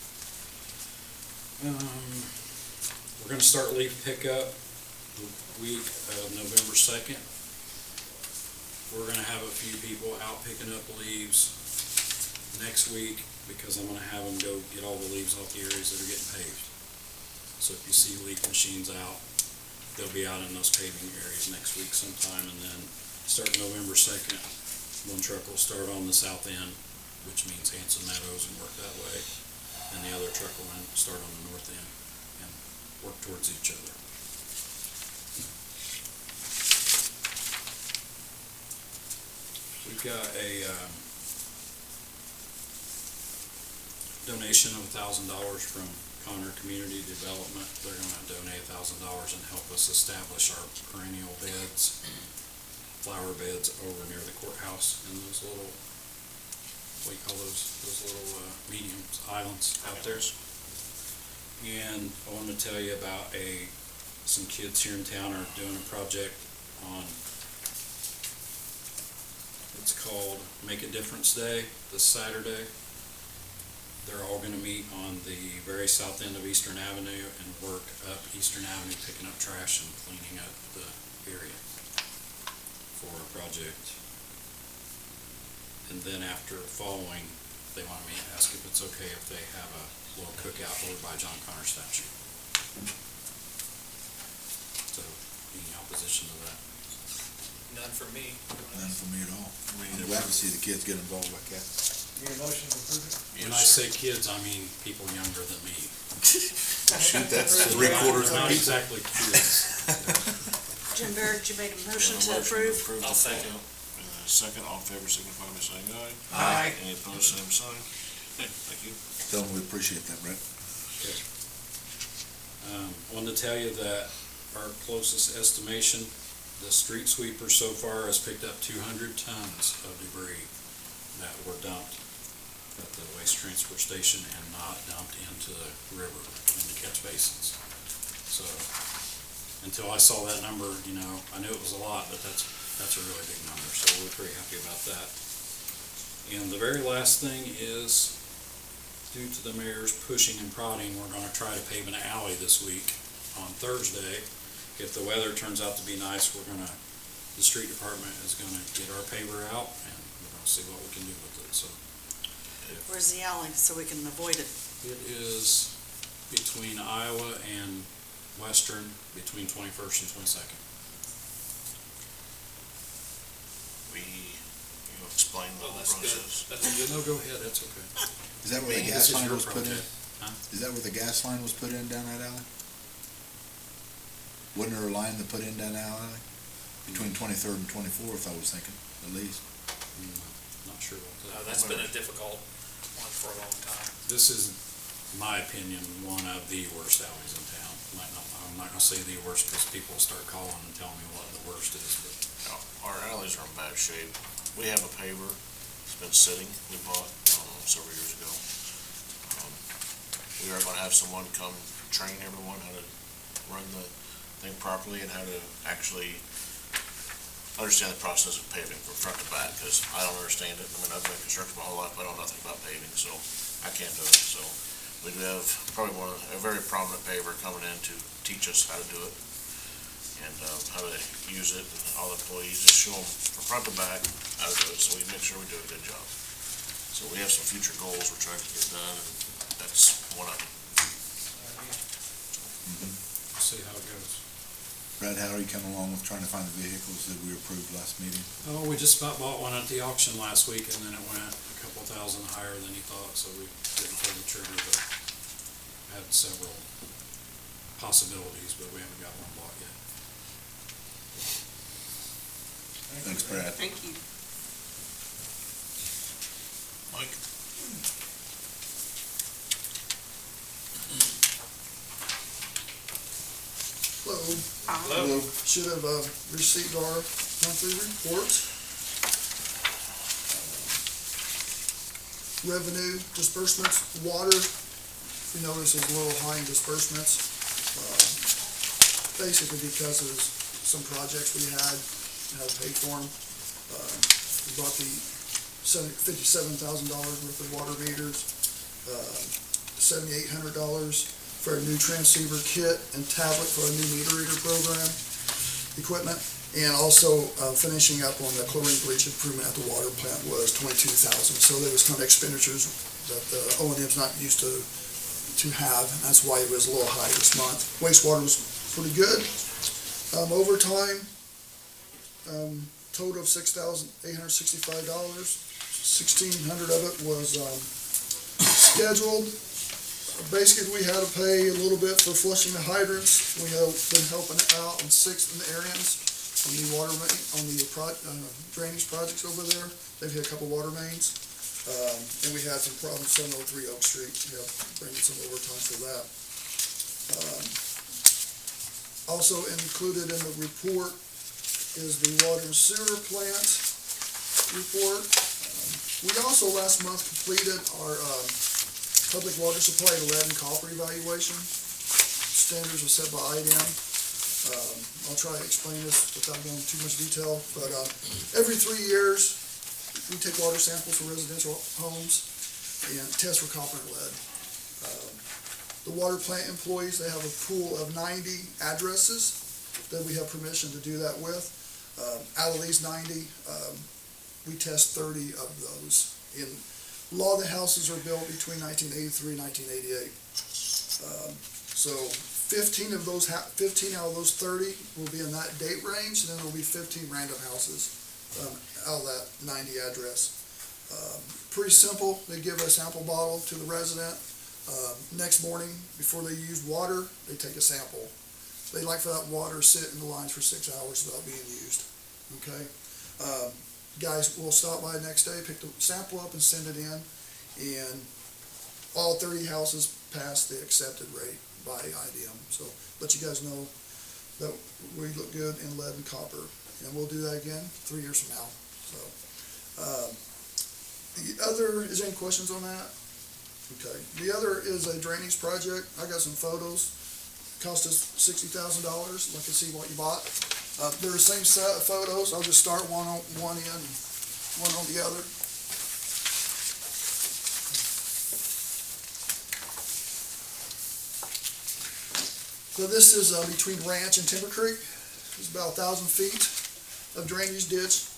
We're gonna start leaf pickup the week of November 2nd. We're gonna have a few people out picking up leaves next week because I'm gonna have them go get all the leaves off the areas that are getting paved. So if you see leaf machines out, they'll be out in those paving areas next week sometime, and then starting November 2nd, one truck will start on the south end, which means Hanson Meadows and work that way, and the other truck will start on the north end and work towards each other. We've got a donation of $1,000 from Conner Community Development. They're gonna donate $1,000 and help us establish our perennial beds, flower beds over near the courthouse in those little, what do you call those little medium islands out there. And I wanted to tell you about some kids here in town are doing a project on, it's called Make a Difference Day, this Saturday. They're all gonna meet on the very south end of Eastern Avenue and work up Eastern Avenue, picking up trash and cleaning up the area for a project. And then after following, they want me to ask if it's okay if they have a little cookout over by John Conner statue. So, any opposition to that? None for me. None for me at all. I'm glad to see the kids get involved like that. Need a motion to approve it? When I say kids, I mean people younger than me. Shoot, that's 3/4 of the Not people. exactly kids. Jim Barrett, you made a motion We have a to approve. the I'll second. pickup. Second, all in favor, signify by saying aye. Aye. Any opposed, same sign. Okay, thank you. Tell them we appreciate that, Brett. Wanted to tell you that our closest estimation, the street sweeper so far has picked up 200 tons of debris that were dumped at the waste transfer station and not dumped into the river, in the catch basins. So, until I saw that number, I knew it was a lot, but that's a really big number, so we're pretty happy about that. And the very last thing is, due to the mayor's pushing and prodding, we're gonna try to pave an alley this week on Thursday. If the weather turns out to be nice, we're gonna the street department is gonna get our paver out, and we're gonna see what we can do with it, so. Where's the alley, so we can avoid it? It is between Iowa and Western, between 21st and 22nd. You explain the Oh, whole that's good. process. That's a good. No, go ahead, that's okay. Is that where the This gas is line your was put in? project. Huh? Is that where the gas line was put in down that alley? Wasn't there a line that put in down that alley? Between 23rd and 24th, I was thinking, at least. Not sure what that. That's been a difficult one for a long time. This is, in my opinion, one of the worst alleys in town. I'm not gonna say the worst, because people will start calling and telling me what the worst is, but. Our alleys are in bad shape. We have a paver, it's been sitting, we bought, several years ago. We are gonna have someone come train everyone how to run the thing properly and how to actually understand the process of paving from front to back, because I don't understand it. I mean, I've been in construction my whole life, but I know nothing about paving, so I can't do it. So we do have probably a very prominent paver coming in to teach us how to do it and how to use it, and all the employees just show them from front to back how to do it, so we make sure we do a good job. So we have some future goals we're trying to get done, and that's one of them. We'll see how it goes. Brad, how are you coming along with trying to find the vehicles that we approved last meeting? Oh, we just about bought one at the auction last week, and then it went a couple thousand higher than he thought, so we didn't pull the trigger, but had several possibilities, but we haven't got one bought yet. Thanks, Brad. Thank you. Mike? Hello. Hello. Should have received our monthly report. Revenue, disbursements, water, you notice is a little high in disbursements. Basically because of some projects we had to pay for them. We bought the $57,000 worth of water meters, $7,800 for a new transceiver kit and tablet for a new meter reader program equipment, and also finishing up on the chlorine bleach improvement at the water plant was $22,000. So there was kind of expenditures that the O&M's not used to have, and that's why it was a little high this month. Wastewater was pretty good. Overtime, total of $6,865. $1,600 of it was scheduled. Basically, we had to pay a little bit for flushing the hydrants. We have been helping out on 6th and Arians on the water main, on the drainage projects over there. They've hit a couple water mains. And we had some problems 703 Oak Street. We have bringing some overtime for that. Also included in the report is the water and sewer plant report. We also last month completed our public water supply lead and copper evaluation. Standards were set by IDEM. I'll try to explain this without going into too much detail, but every 3 years, we take water samples for residential homes and test for copper and lead. The water plant employees, they have a pool of 90 addresses that we have permission to do that with. Out of these 90, we test 30 of those. In a lot of the houses are built between 1983 and 1988. So 15 out of those 30 will be in that date range, and then there will be 15 random houses out of that 90 address. Pretty simple. They give a sample bottle to the resident. Next morning, before they use water, they take a sample. They like for that water to sit in the lines for 6 hours without being used. Okay? Guys will stop by the next day, pick the sample up and send it in, and all 30 houses pass the accepted rate by IDM. So let you guys know that we look good in lead and copper, and we'll do that again 3 years from now. So is there any questions on that? Okay. The other is a drainage project. I got some photos. Cost us $60,000. Look and see what you bought. They're the same set of photos. I'll just start one on one end, one on the other. So this is between Ranch and Timber Creek. It's about 1,000 feet. of drainage ditch.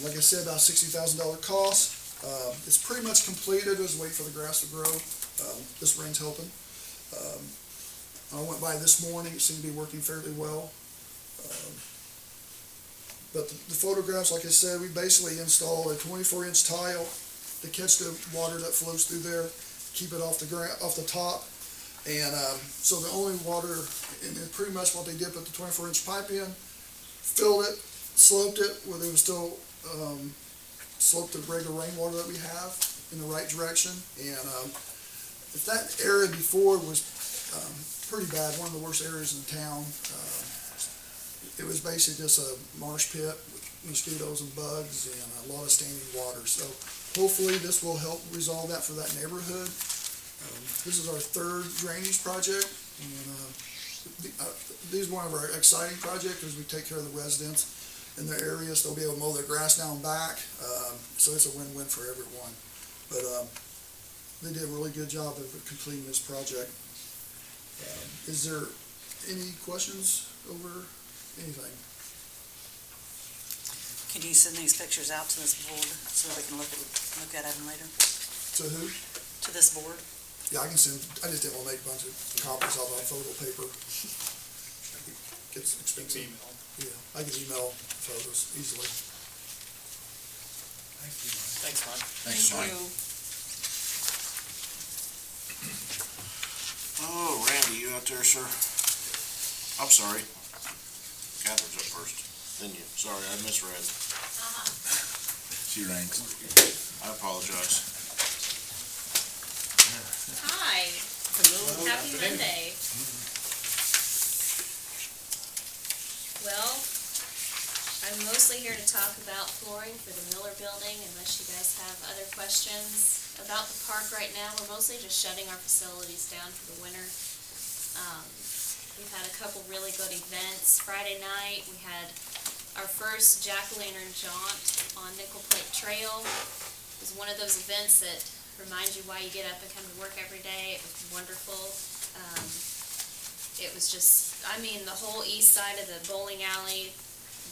Like I said, about $60,000 cost. It's pretty much completed. Just wait for the grass to grow. This rain's helping. I went by this morning. It seemed to be working fairly well. But the photographs, like I said, we basically installed a 24-inch tile to catch the water that flows through there, keep it off the top. And so the only water, and pretty much what they did, put the 24-inch pipe in, filled it, sloped it, where they was still sloped the regular rainwater that we have in the right direction. And if that area before was pretty bad, one of the worst areas in town, it was basically just a marsh pit with mosquitoes and bugs and a lot of standing water. So hopefully this will help resolve that for that neighborhood. This is our third drainage project, and this is one of our exciting projects because we take care of the residents in their areas. They'll be able to mow their grass down back, so it's a win-win for everyone. But they did a really good job of completing this project. Is there any questions over anything? Can you send these pictures out to this board so we can look at them later? To who? To this board? Yeah, I can send, I just didn't want to make a bunch of copies of our photo paper. It's expensive. Email. Yeah, I can email photos easily. Thank you, Mike. Thanks, Mike. Thanks, Mike. Oh, Randy, you out there, sir? I'm sorry. Catherine's up first, then you. Sorry, I misread. She ranks. I apologize. Hi, happy Monday. Well, I'm mostly here to talk about flooring for the Miller Building, unless you guys have other questions about the park right now. We're mostly just shutting our facilities down for the winter. We've had a couple really good events. Friday night, we had our first jack-o'-lantern jaunt on Nickel Plate Trail. It was one of those events that remind you why you get up and come to work every day. It was wonderful. It was just, I mean, the whole east side of the bowling alley,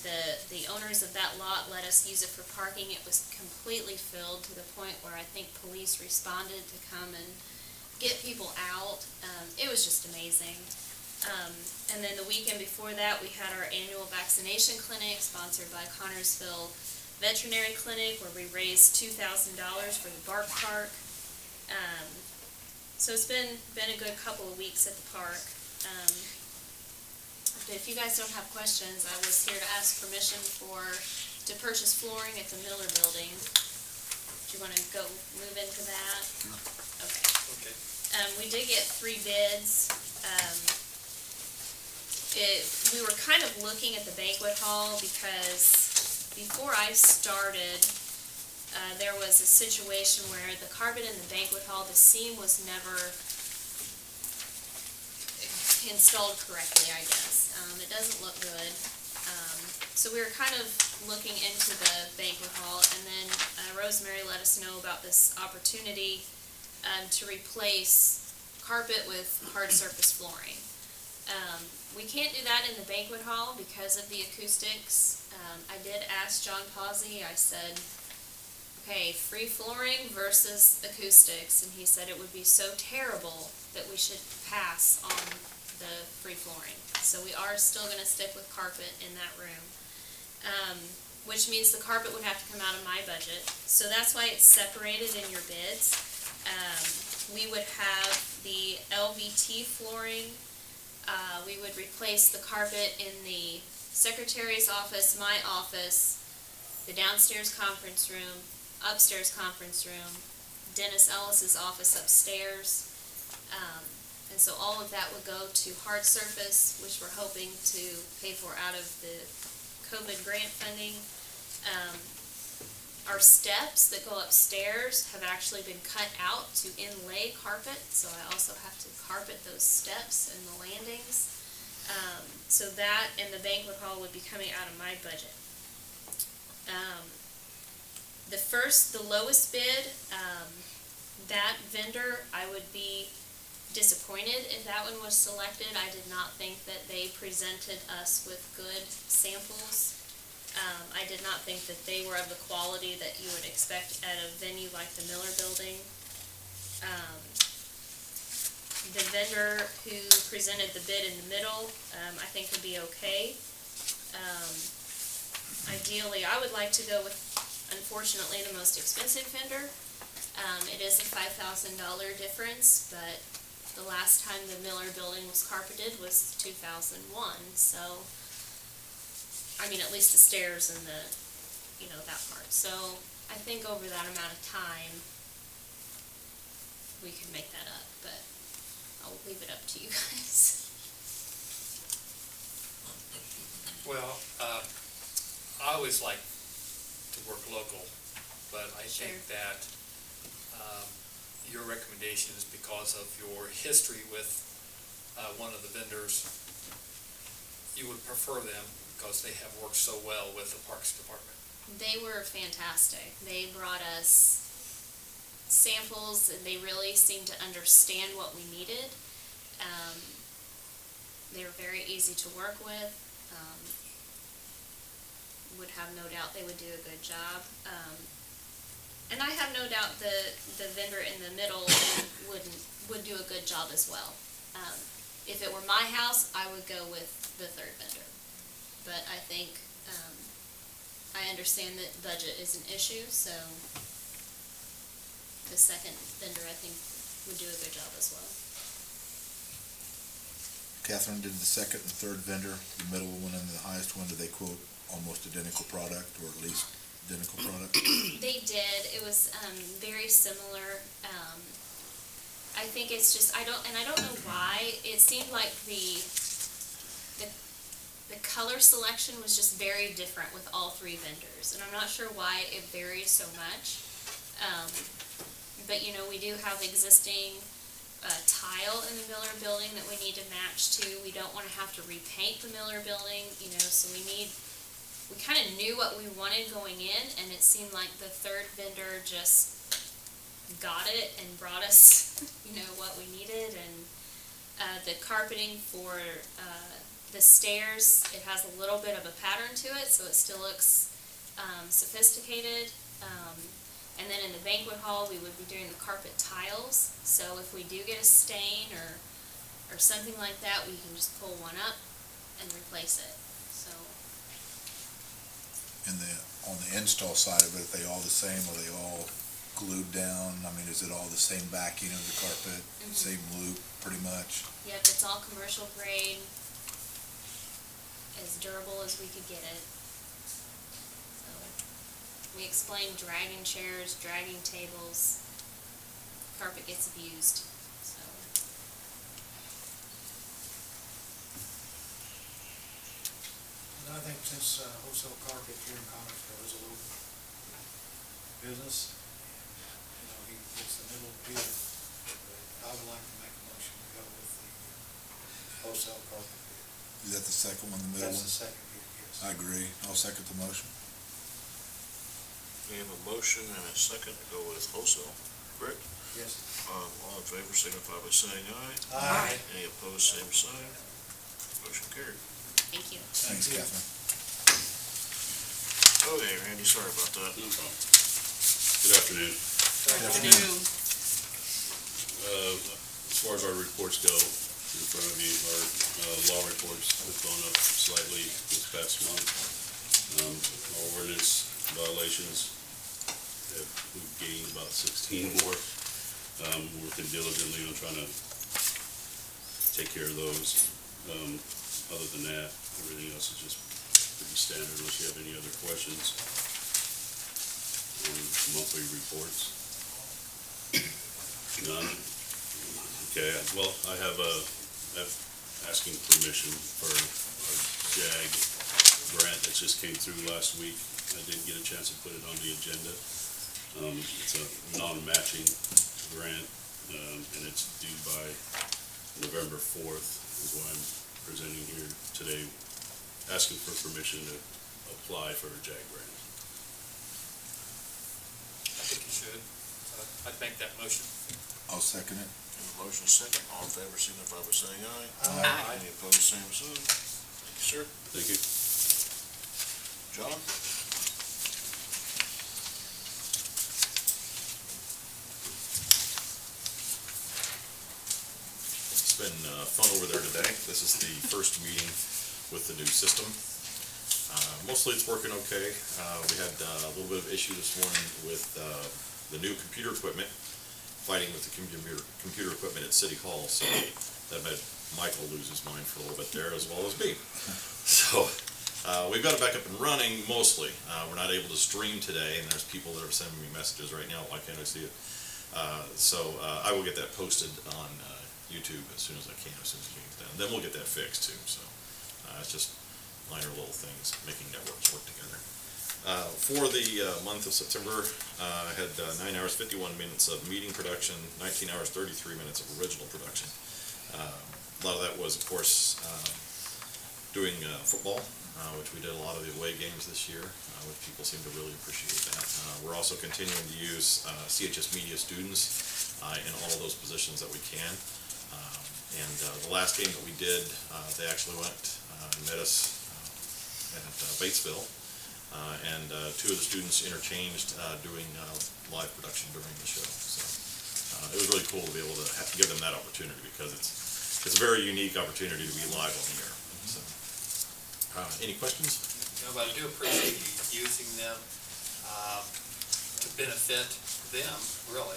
the owners of that lot let us use it for parking. It was completely filled to the point where I think police responded to come and get people out. It was just amazing. And then the weekend before that, we had our annual vaccination clinic sponsored by Connorsville Veterinary Clinic, where we raised $2,000 for the Bark Park. So it's been a good couple of weeks at the park. But if you guys don't have questions, I was here to ask permission to purchase flooring at the Miller Building. Do you want to move into that? Okay. Okay. We did get 3 bids. We were kind of looking at the banquet hall because before I started, there was a situation where the carpet in the banquet hall, the seam was never installed correctly, I guess. It doesn't look good. So we were kind of looking into the banquet hall, and then Rosemary let us know about this opportunity to replace carpet with hard surface flooring. We can't do that in the banquet hall because of the acoustics. I did ask John Pawsey, I said, okay, free flooring versus acoustics, and he said it would be so terrible that we should pass on the free flooring. So we are still going to stick with carpet in that room, which means the carpet would have to come out of my budget. So that's why it's separated in your bids. We would have the LVT flooring. We would replace the carpet in the secretary's office, my office, the downstairs conference room, upstairs conference room, Dennis Ellis's office upstairs. And so all of that would go to hard surface, which we're hoping to pay for out of the COVID grant funding. Our steps that go upstairs have actually been cut out to inlay carpet, so I also have to carpet those steps and the landings. So that and the banquet hall would be coming out of my budget. The lowest bid, that vendor, I would be disappointed if that one was selected. I did not think that they presented us with good samples. I did not think that they were of the quality that you would expect at a venue like the Miller Building. The vendor who presented the bid in the middle, I think would be okay. Ideally, I would like to go with, unfortunately, the most expensive vendor. It is a $5,000 difference, but the last time the Miller Building was carpeted was 2001, so, I mean, at least the stairs and the, that part. So I think over that amount of time, we can make that up, but I'll leave it up to you guys. Well, I always like to work local, but I think that your recommendation is because of your history with one of the vendors. You would prefer them because they have worked so well with the Parks Department. They were fantastic. They brought us samples, and they really seemed to understand what we needed. They were very easy to work with. Would have no doubt they would do a good job. And I have no doubt the vendor in the middle would do a good job as well. If it were my house, I would go with the third vendor. But I think, I understand that budget is an issue, so the second vendor, I think, would do a good job as well. Catherine, did the second and third vendor, the middle one and the highest one, did they quote almost identical product, or at least identical product? They did. It was very similar. I think it's just, I don't know why. It seemed like the color selection was just very different with all three vendors, and I'm not sure why it varied so much. But we do have existing tile in the Miller Building that we need to match to. We don't want to have to repaint the Miller Building, so we kind of knew what we wanted going in, and it seemed like the third vendor just got it and brought us, what we needed. And the carpeting for the stairs, it has a little bit of a pattern to it, so it still looks sophisticated. And then in the banquet hall, we would be doing the carpet tiles, so if we do get a stain or something like that, we can just pull one up and replace it. So. And on the install side of it, are they all the same? Are they all glued down? I mean, is it all the same backing of the carpet, same loop, pretty much? Yep, it's all commercial grade, as durable as we could get it. So we explained dragging chairs, dragging tables. Carpet gets abused, so. And I think since wholesale carpet here in Connersville is a local business, it's the middle bid, but I would like to make a motion to go with the wholesale carpet bid. Is that the second one, the middle That's one? the second bid, yes. I agree. I'll second the motion. We have a motion and a second to go with wholesale, correct? Yes. All in favor, signify by saying aye. Aye. Any opposed, same sign. Motion carried. Thank you. Thanks, Catherine. Okay, Randy, sorry about that. No problem. Good afternoon. As far as our reports go, in front of you, our law reports have gone up slightly this past month. Our ordinance violations, we've gained about 16 more. We're working diligently on trying to take care of those. Other than that, everything else is just pretty standard unless you have any other questions. Monthly reports. None. Okay, well, I have asking permission for our JAG grant that just came through last week. I didn't get a chance to put it on the agenda. It's a non-matching grant, and it's due by November 4th is why I'm presenting here today, asking for permission to apply for a JAG grant. I think you should. I'd make that motion. I'll second it. Have a motion second. All in favor, signify by saying aye. Aye. Any opposed, same sign. Thank you, sir. Thank you. John? It's been fun over there today. This is the first meeting with the new system. Mostly it's working okay. We had a little bit of issue this morning with the new computer equipment, fighting with the computer equipment at City Hall, so that made Michael lose his mind for a little bit there, as well as me. So we've got it back up and running mostly. We're not able to stream today, and there's people that are sending me messages right now, why can't I see it? So I will get that posted on YouTube as soon as I can, as soon as the meeting's done. Then we'll get that fixed too, so it's just minor little things, making networks work together. For the month of September, I had 9 hours, 51 minutes of meeting production, 19 hours, 33 minutes of original production. A lot of that was, of course, doing football, which we did a lot of the away games this year, which people seem to really appreciate that. We're also continuing to use CHS Media students in all of those positions that we can. And the last game that we did, they actually went and met us at Batesville, and two of the students interchanged doing live production during the show. So it was really cool to be able to give them that opportunity, because it's a very unique opportunity to be live on the air. So, any questions? No, but I do appreciate you using them to benefit them, really.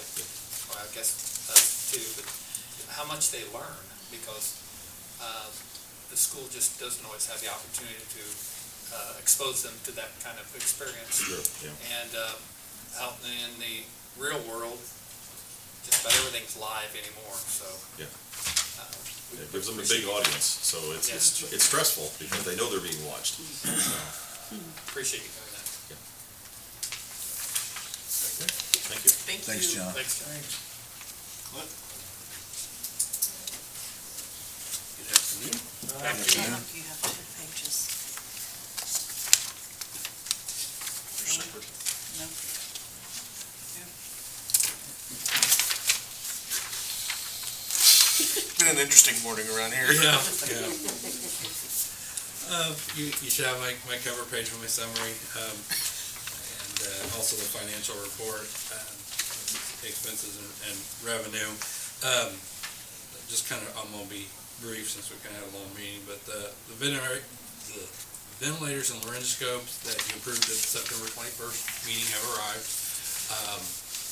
Well, I guess us too, but how much they learn, because the school just doesn't always have the opportunity to expose them to that kind of experience. Sure, yeah. And out in the real world, just about everything's live anymore, so. Yeah. It gives them a big audience, so it's stressful because they know they're being watched. So. Appreciate you doing that. Yeah. Thank you. Thanks, John. Thanks, John. Clint? Good afternoon. You have 2 pages. They're separate. No. It's been an interesting morning around here. Yeah. You should have my cover page with my summary, and also the financial report, expenses and revenue. Just kind of, I'm gonna be brief since we kind of had a long meeting, but the ventilators and laryngoscopes that you approved at the September 21st meeting have arrived.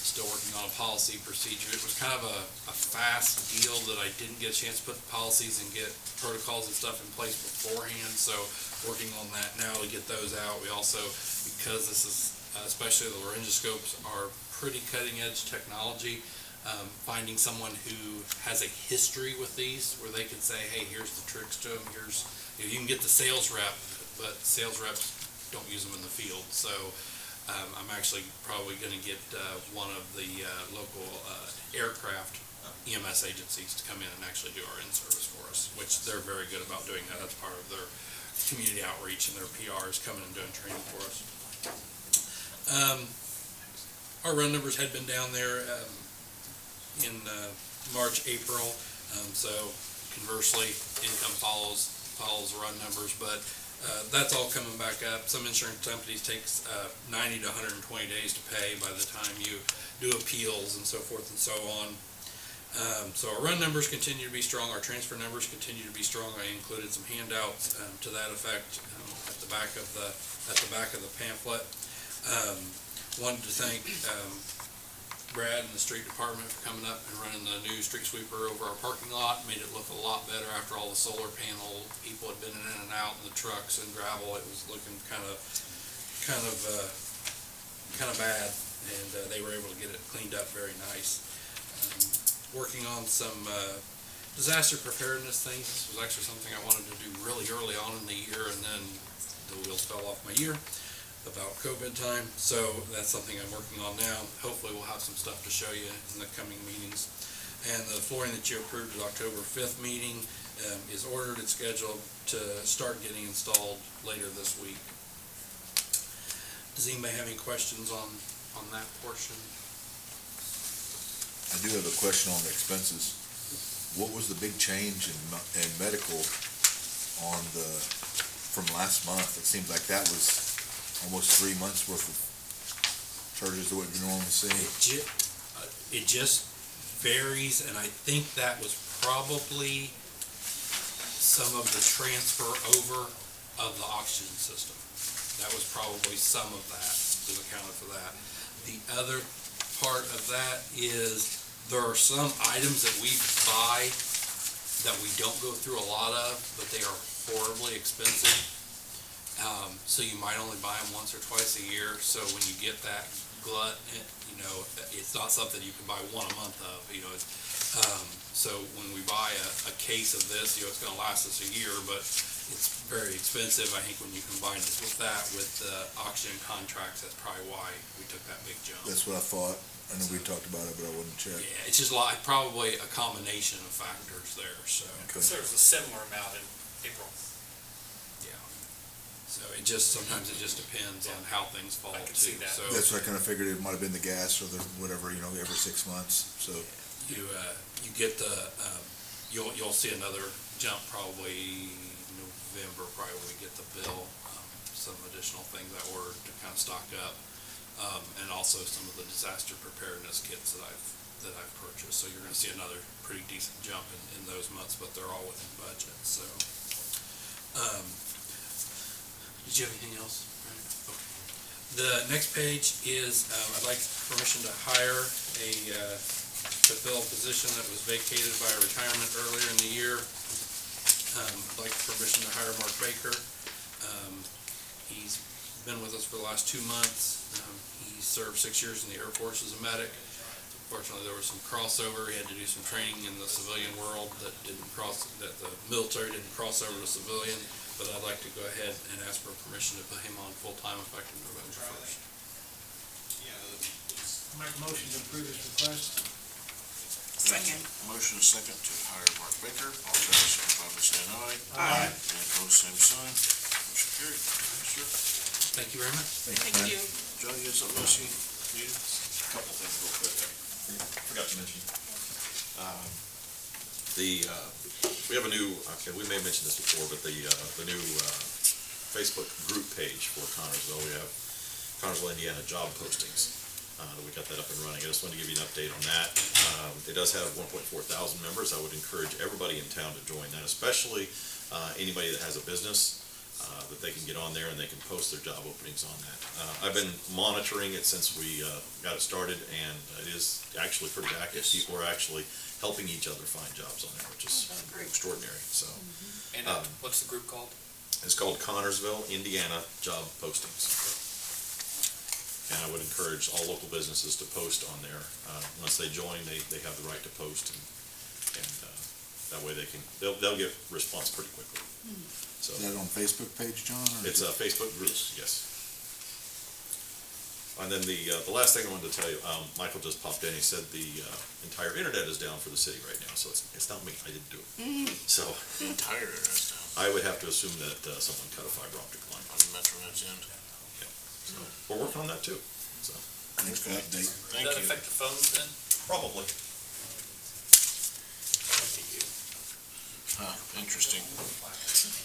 Still working on a policy procedure. It was kind of a fast deal that I didn't get a chance to put the policies and get protocols and stuff in place beforehand, so working on that now to get those out. We also, because this is, especially the laryngoscopes are pretty cutting edge technology, finding someone who has a history with these where they can say, hey, here's the tricks to them, here's, you can get the sales rep, but sales reps don't use them in the field, so I'm actually probably going to get one of the local aircraft EMS agencies to come in and actually do our in-service for us, which they're very good about doing that. That's part of their community outreach and their PRs coming and doing training for us. Our run numbers had been down there in March, April, so conversely, income follows run numbers, but that's all coming back up. Some insurance companies takes 90 to 120 days to pay by the time you do appeals and so forth and so on. So our run numbers continue to be strong. Our transfer numbers continue to be strong. I included some handouts to that effect at the back of the pamphlet. Wanted to thank Brad and the street department for coming up and running the new street sweeper over our parking lot. Made it look a lot better after all the solar panel people had been in and out in the trucks and gravel. It was looking kind of bad, and they were able to get it cleaned up very nice. Working on some disaster preparedness things. This was actually something I wanted to do really early on in the year, and then the wheels fell off my ear about COVID time, so that's something I'm working on now. Hopefully we'll have some stuff to show you in the coming meetings. And the flooring that you approved at October 5th meeting is ordered and scheduled to start getting installed later this week. Does anybody have any questions on that portion? I do have a question on the expenses. What was the big change in medical from last month? It seems like that was almost 3 months worth of charges that would be normally seen. It just varies, and I think that was probably some of the transfer over of the oxygen system. That was probably some of that, was accounted for that. The other part of that is there are some items that we buy that we don't go through a lot of, but they are horribly expensive. So you might only buy them once or twice a year, so when you get that glut, it's not something you can buy one a month of, so when we buy a case of this, it's gonna last us a year, but it's very expensive. I think when you combine it with that, with the oxygen contracts, that's probably why we took that big jump. That's what I thought. I know we talked about it, but I wouldn't check. Yeah, it's just probably a combination of factors there, so. Okay. So there's a similar amount in April. So sometimes it just depends on how things fall too. I can see that. So That's what I kinda figured. It might have been the gas or the whatever, every 6 months, so. you get you'll see another jump probably November, probably when we get the bill, some additional things that were to kind of stock up. And also some of the disaster preparedness kits that I've purchased. So you're gonna see another pretty decent jump in those months, but they're all within budget, so. Did you have anything else? Okay. The next page is, I'd like permission to hire to fill a position that was vacated by a retirement earlier in the year. I'd like permission to hire Mark Baker. He's been with us for the last 2 months. He served 6 years in the Air Force as a medic. Fortunately, there was some crossover. He had to do some training in the civilian world that the military didn't cross over to civilian. But I'd like to go ahead and ask for permission to put him on full-time effective November 1st. Make a motion to approve this request. Second. Motion is second to hire Mark Baker. All in favor, signify by saying aye. Aye. Any opposed, same sign. Motion carried. Thank you, sir. Thank you very much. Thank you. John, you had something else you needed? A couple things real quick. I forgot to mention. We have a new, we may have mentioned this before, but the new Facebook group page for Connersville. We have Connersville, Indiana job postings. We got that up and running. I just wanted to give you an update on that. It does have 1.4 thousand members. I would encourage everybody in town to join that, especially anybody that has a business, that they can get on there and they can post their job openings on that. I've been monitoring it since we got it started, and it is actually pretty active. People are actually helping each other find jobs on there, which is extraordinary. So, And what's the group called? it's called Connersville, Indiana Job Postings. And I would encourage all local businesses to post on there. Once they join, they have the right to post, and that way they'll get response pretty quickly. So Is that on Facebook page, John? Or it's a Facebook group, yes. And then the last thing I wanted to tell you, Michael just popped in. He said the entire internet is down for the city right now, so it's not me. I didn't do it. So The entire internet's down I would have to assume that someone cut a fiber optic line. on Metronet's end. So we're working on that too. So Thanks for the update. Thank Does that you. affect the phones then? probably. Interesting.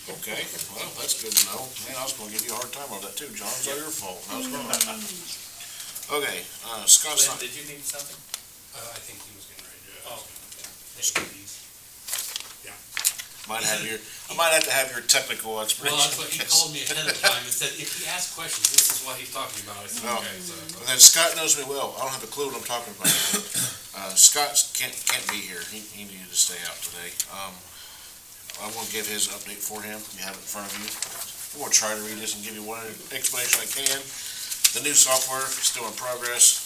Okay, well, that's good to know. Man, I was gonna give you a hard time on that too, John. It's all your fault. I was gonna. Okay, Scott's Glenn, not, did you need something? I think he was getting ready to. Oh, I might have to have your technical explanation. Well, that's what he called me ahead of time and said, if he asks questions, this is what he's talking about. I said, No. okay, so. And then Scott knows me well. I don't have a clue what I'm talking about. Scott can't be here. He needed to stay out today. I want to give his update for him. You have it in front of you. I'm going to try to read this and give you one explanation I can. The new software is still in progress.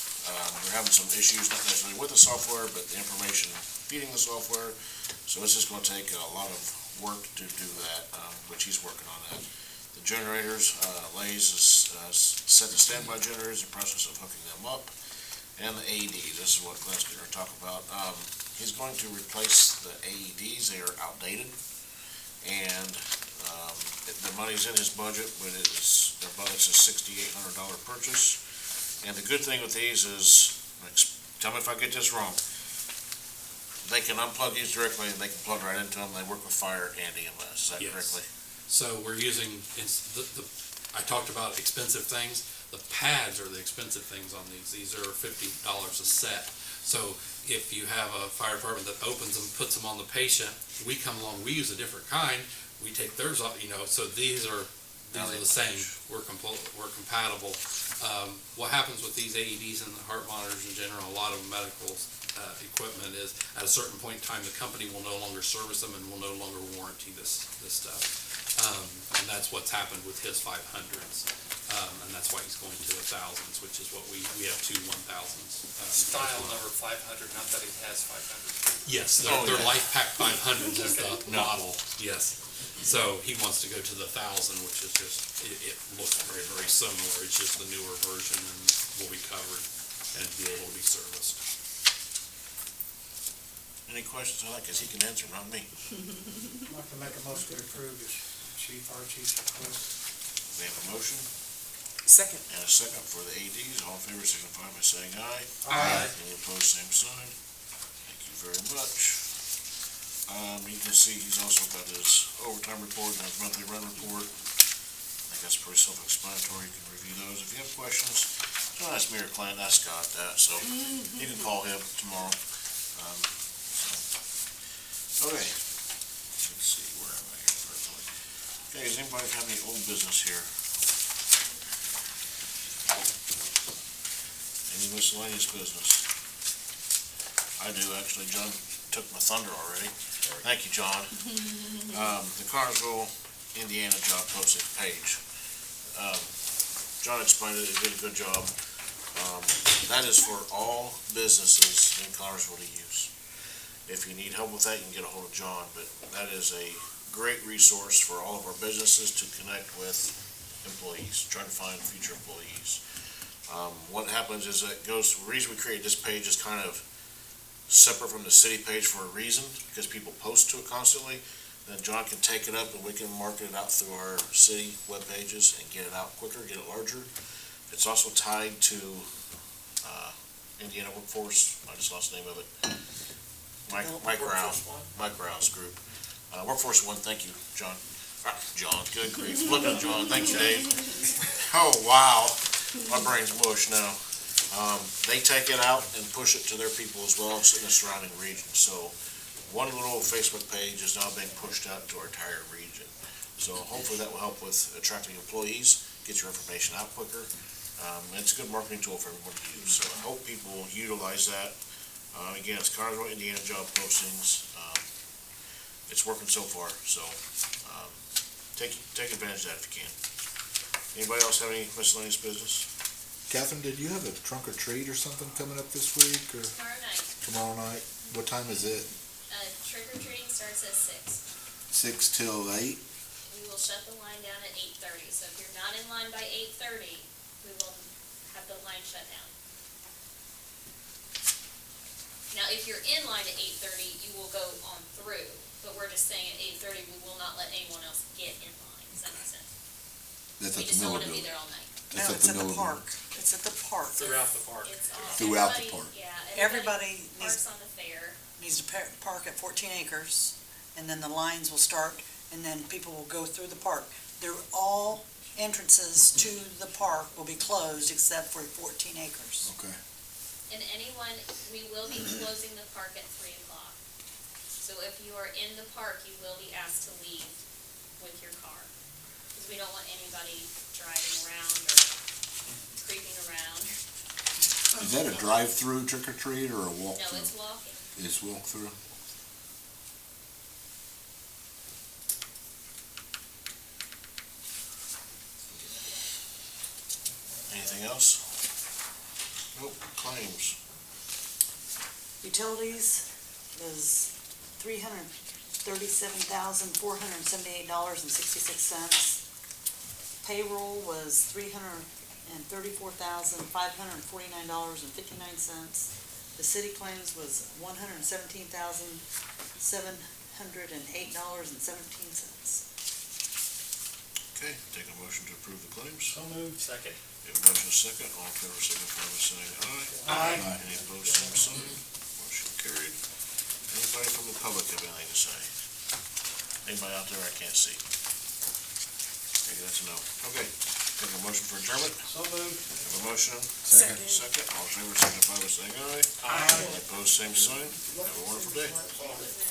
We're having some issues, not necessarily with the software, but the information feeding the software. So it's just going to take a lot of work to do that, which he's working on that. The generators, Lays is set to standby generators, in the process of hooking them up. And the AEDs, this is what Glenn's going to talk about. He's going to replace the AEDs. They are outdated. And the money's in his budget, but their budget's a $6,800 purchase. And the good thing with these is, tell me if I get this wrong, they can unplug these directly and they can plug right into them. They work with fire and EMS, is that Yes. correctly? So we're using, I talked about expensive things. The pads are the expensive things on these. These are $50 a set. So if you have a fire department that opens them, puts them on the patient, we come along, we use a different kind, we take theirs off, so these are the same. We're compatible. What happens with these AEDs and the heart monitors in general, a lot of medical equipment is, at a certain point in time, the company will no longer service them and will no longer warranty this stuff. And that's what's happened with his 500s. And that's why he's going to the 1000s, which is what we have two 1000s. Style number 500, not that he has 500. Yes, they're Life Pack 500s is the model, yes. So he wants to go to the 1000, which is just, it looks very, very similar. It's just the newer version and will be covered and be able to be serviced. Any questions on that? Because he can answer, not me. I'd like to make a motion to approve this our chief's request. We have a motion Second. and a second for the ADs. All in favor signify by saying aye. Aye. Any opposed, same sign. Thank you very much. You can see he's also got his overtime report and his monthly run report. I think that's pretty self-explanatory. You can review those. If you have questions, don't ask me or Clint, ask Scott that, so you can call him tomorrow. Okay, let's see, where am I here personally? Okay, does anybody have any old business here? Any miscellaneous business? I do, actually. John took my thunder already. Thank you, John. The Connersville, Indiana job posting page. John explained it, he did a good job. That is for all businesses in Connersville to use. If you need help with that, you can get a hold of John, but that is a great resource for all of our businesses to connect with employees, trying to find future employees. What happens is the reason we created this page is kind of separate from the city page for a reason, because people post to it constantly. Then John can take it up and we can market it out through our city web pages and get it out quicker, get it larger. It's also tied to Indiana Workforce, I just lost the name of it. Mike Rouse group. Workforce One, thank you, John. John, good grief. Look at John, thank you, Dave. Oh, wow. My brain's mush now. They take it out and push it to their people as well in the surrounding region. So one little Facebook page is now being pushed out to our entire region. So hopefully that will help with attracting employees, get your information out quicker. And it's a good marketing tool for everyone to use. So I hope people utilize that. Again, it's Connersville, Indiana job postings. It's working so far, so take advantage of that if you can. Anybody else have any miscellaneous business? Catherine, did you have a trunk or treat or something coming up this week, or Tomorrow night, tomorrow night? What time is it? trick or treating starts at 6. 6 till 8? We will shut the line down at 8:30, so if you're not in line by 8:30, we will have the line shut down. Now, if you're in line at 8:30, you will go on through, but we're just saying at 8:30, we will not let anyone else get in line. Does that make sense? That's We at just the don't Miller wanna be Building. there all night. No, it's at the Miller park. It's at the park. Throughout the park. It's all, Throughout the everybody- park. Yeah, Everybody parks on the fair. needs to park at 14 acres, and then the lines will start, and then people will go through the park. All entrances to the park will be closed except for 14 acres. Okay. And anyone, we will be closing the park at 3 o'clock. So if you are in the park, you will be asked to leave with your car. Because we don't want anybody driving around or creeping around. Is that a drive-through trick or treat or a No, walk-through? it's walking. It's walk-through? Anything else? Nope, claims. Utilities was $337,478.66. Payroll was $334,549.59. The city claims was $117,708.17. Okay, take a motion to approve the claims. So moved. Second. We have a motion second, all in favor signify by saying aye. Aye. Any opposed, same sign. Motion carried. Anybody from the public have anything to say? Anybody out there I can't see? Maybe that's a no. Okay, Take a motion for adjournment. So moved. Have a motion. Second. Second. All in favor, signify by saying aye. Aye. Opposed, same sign. Have a wonderful day.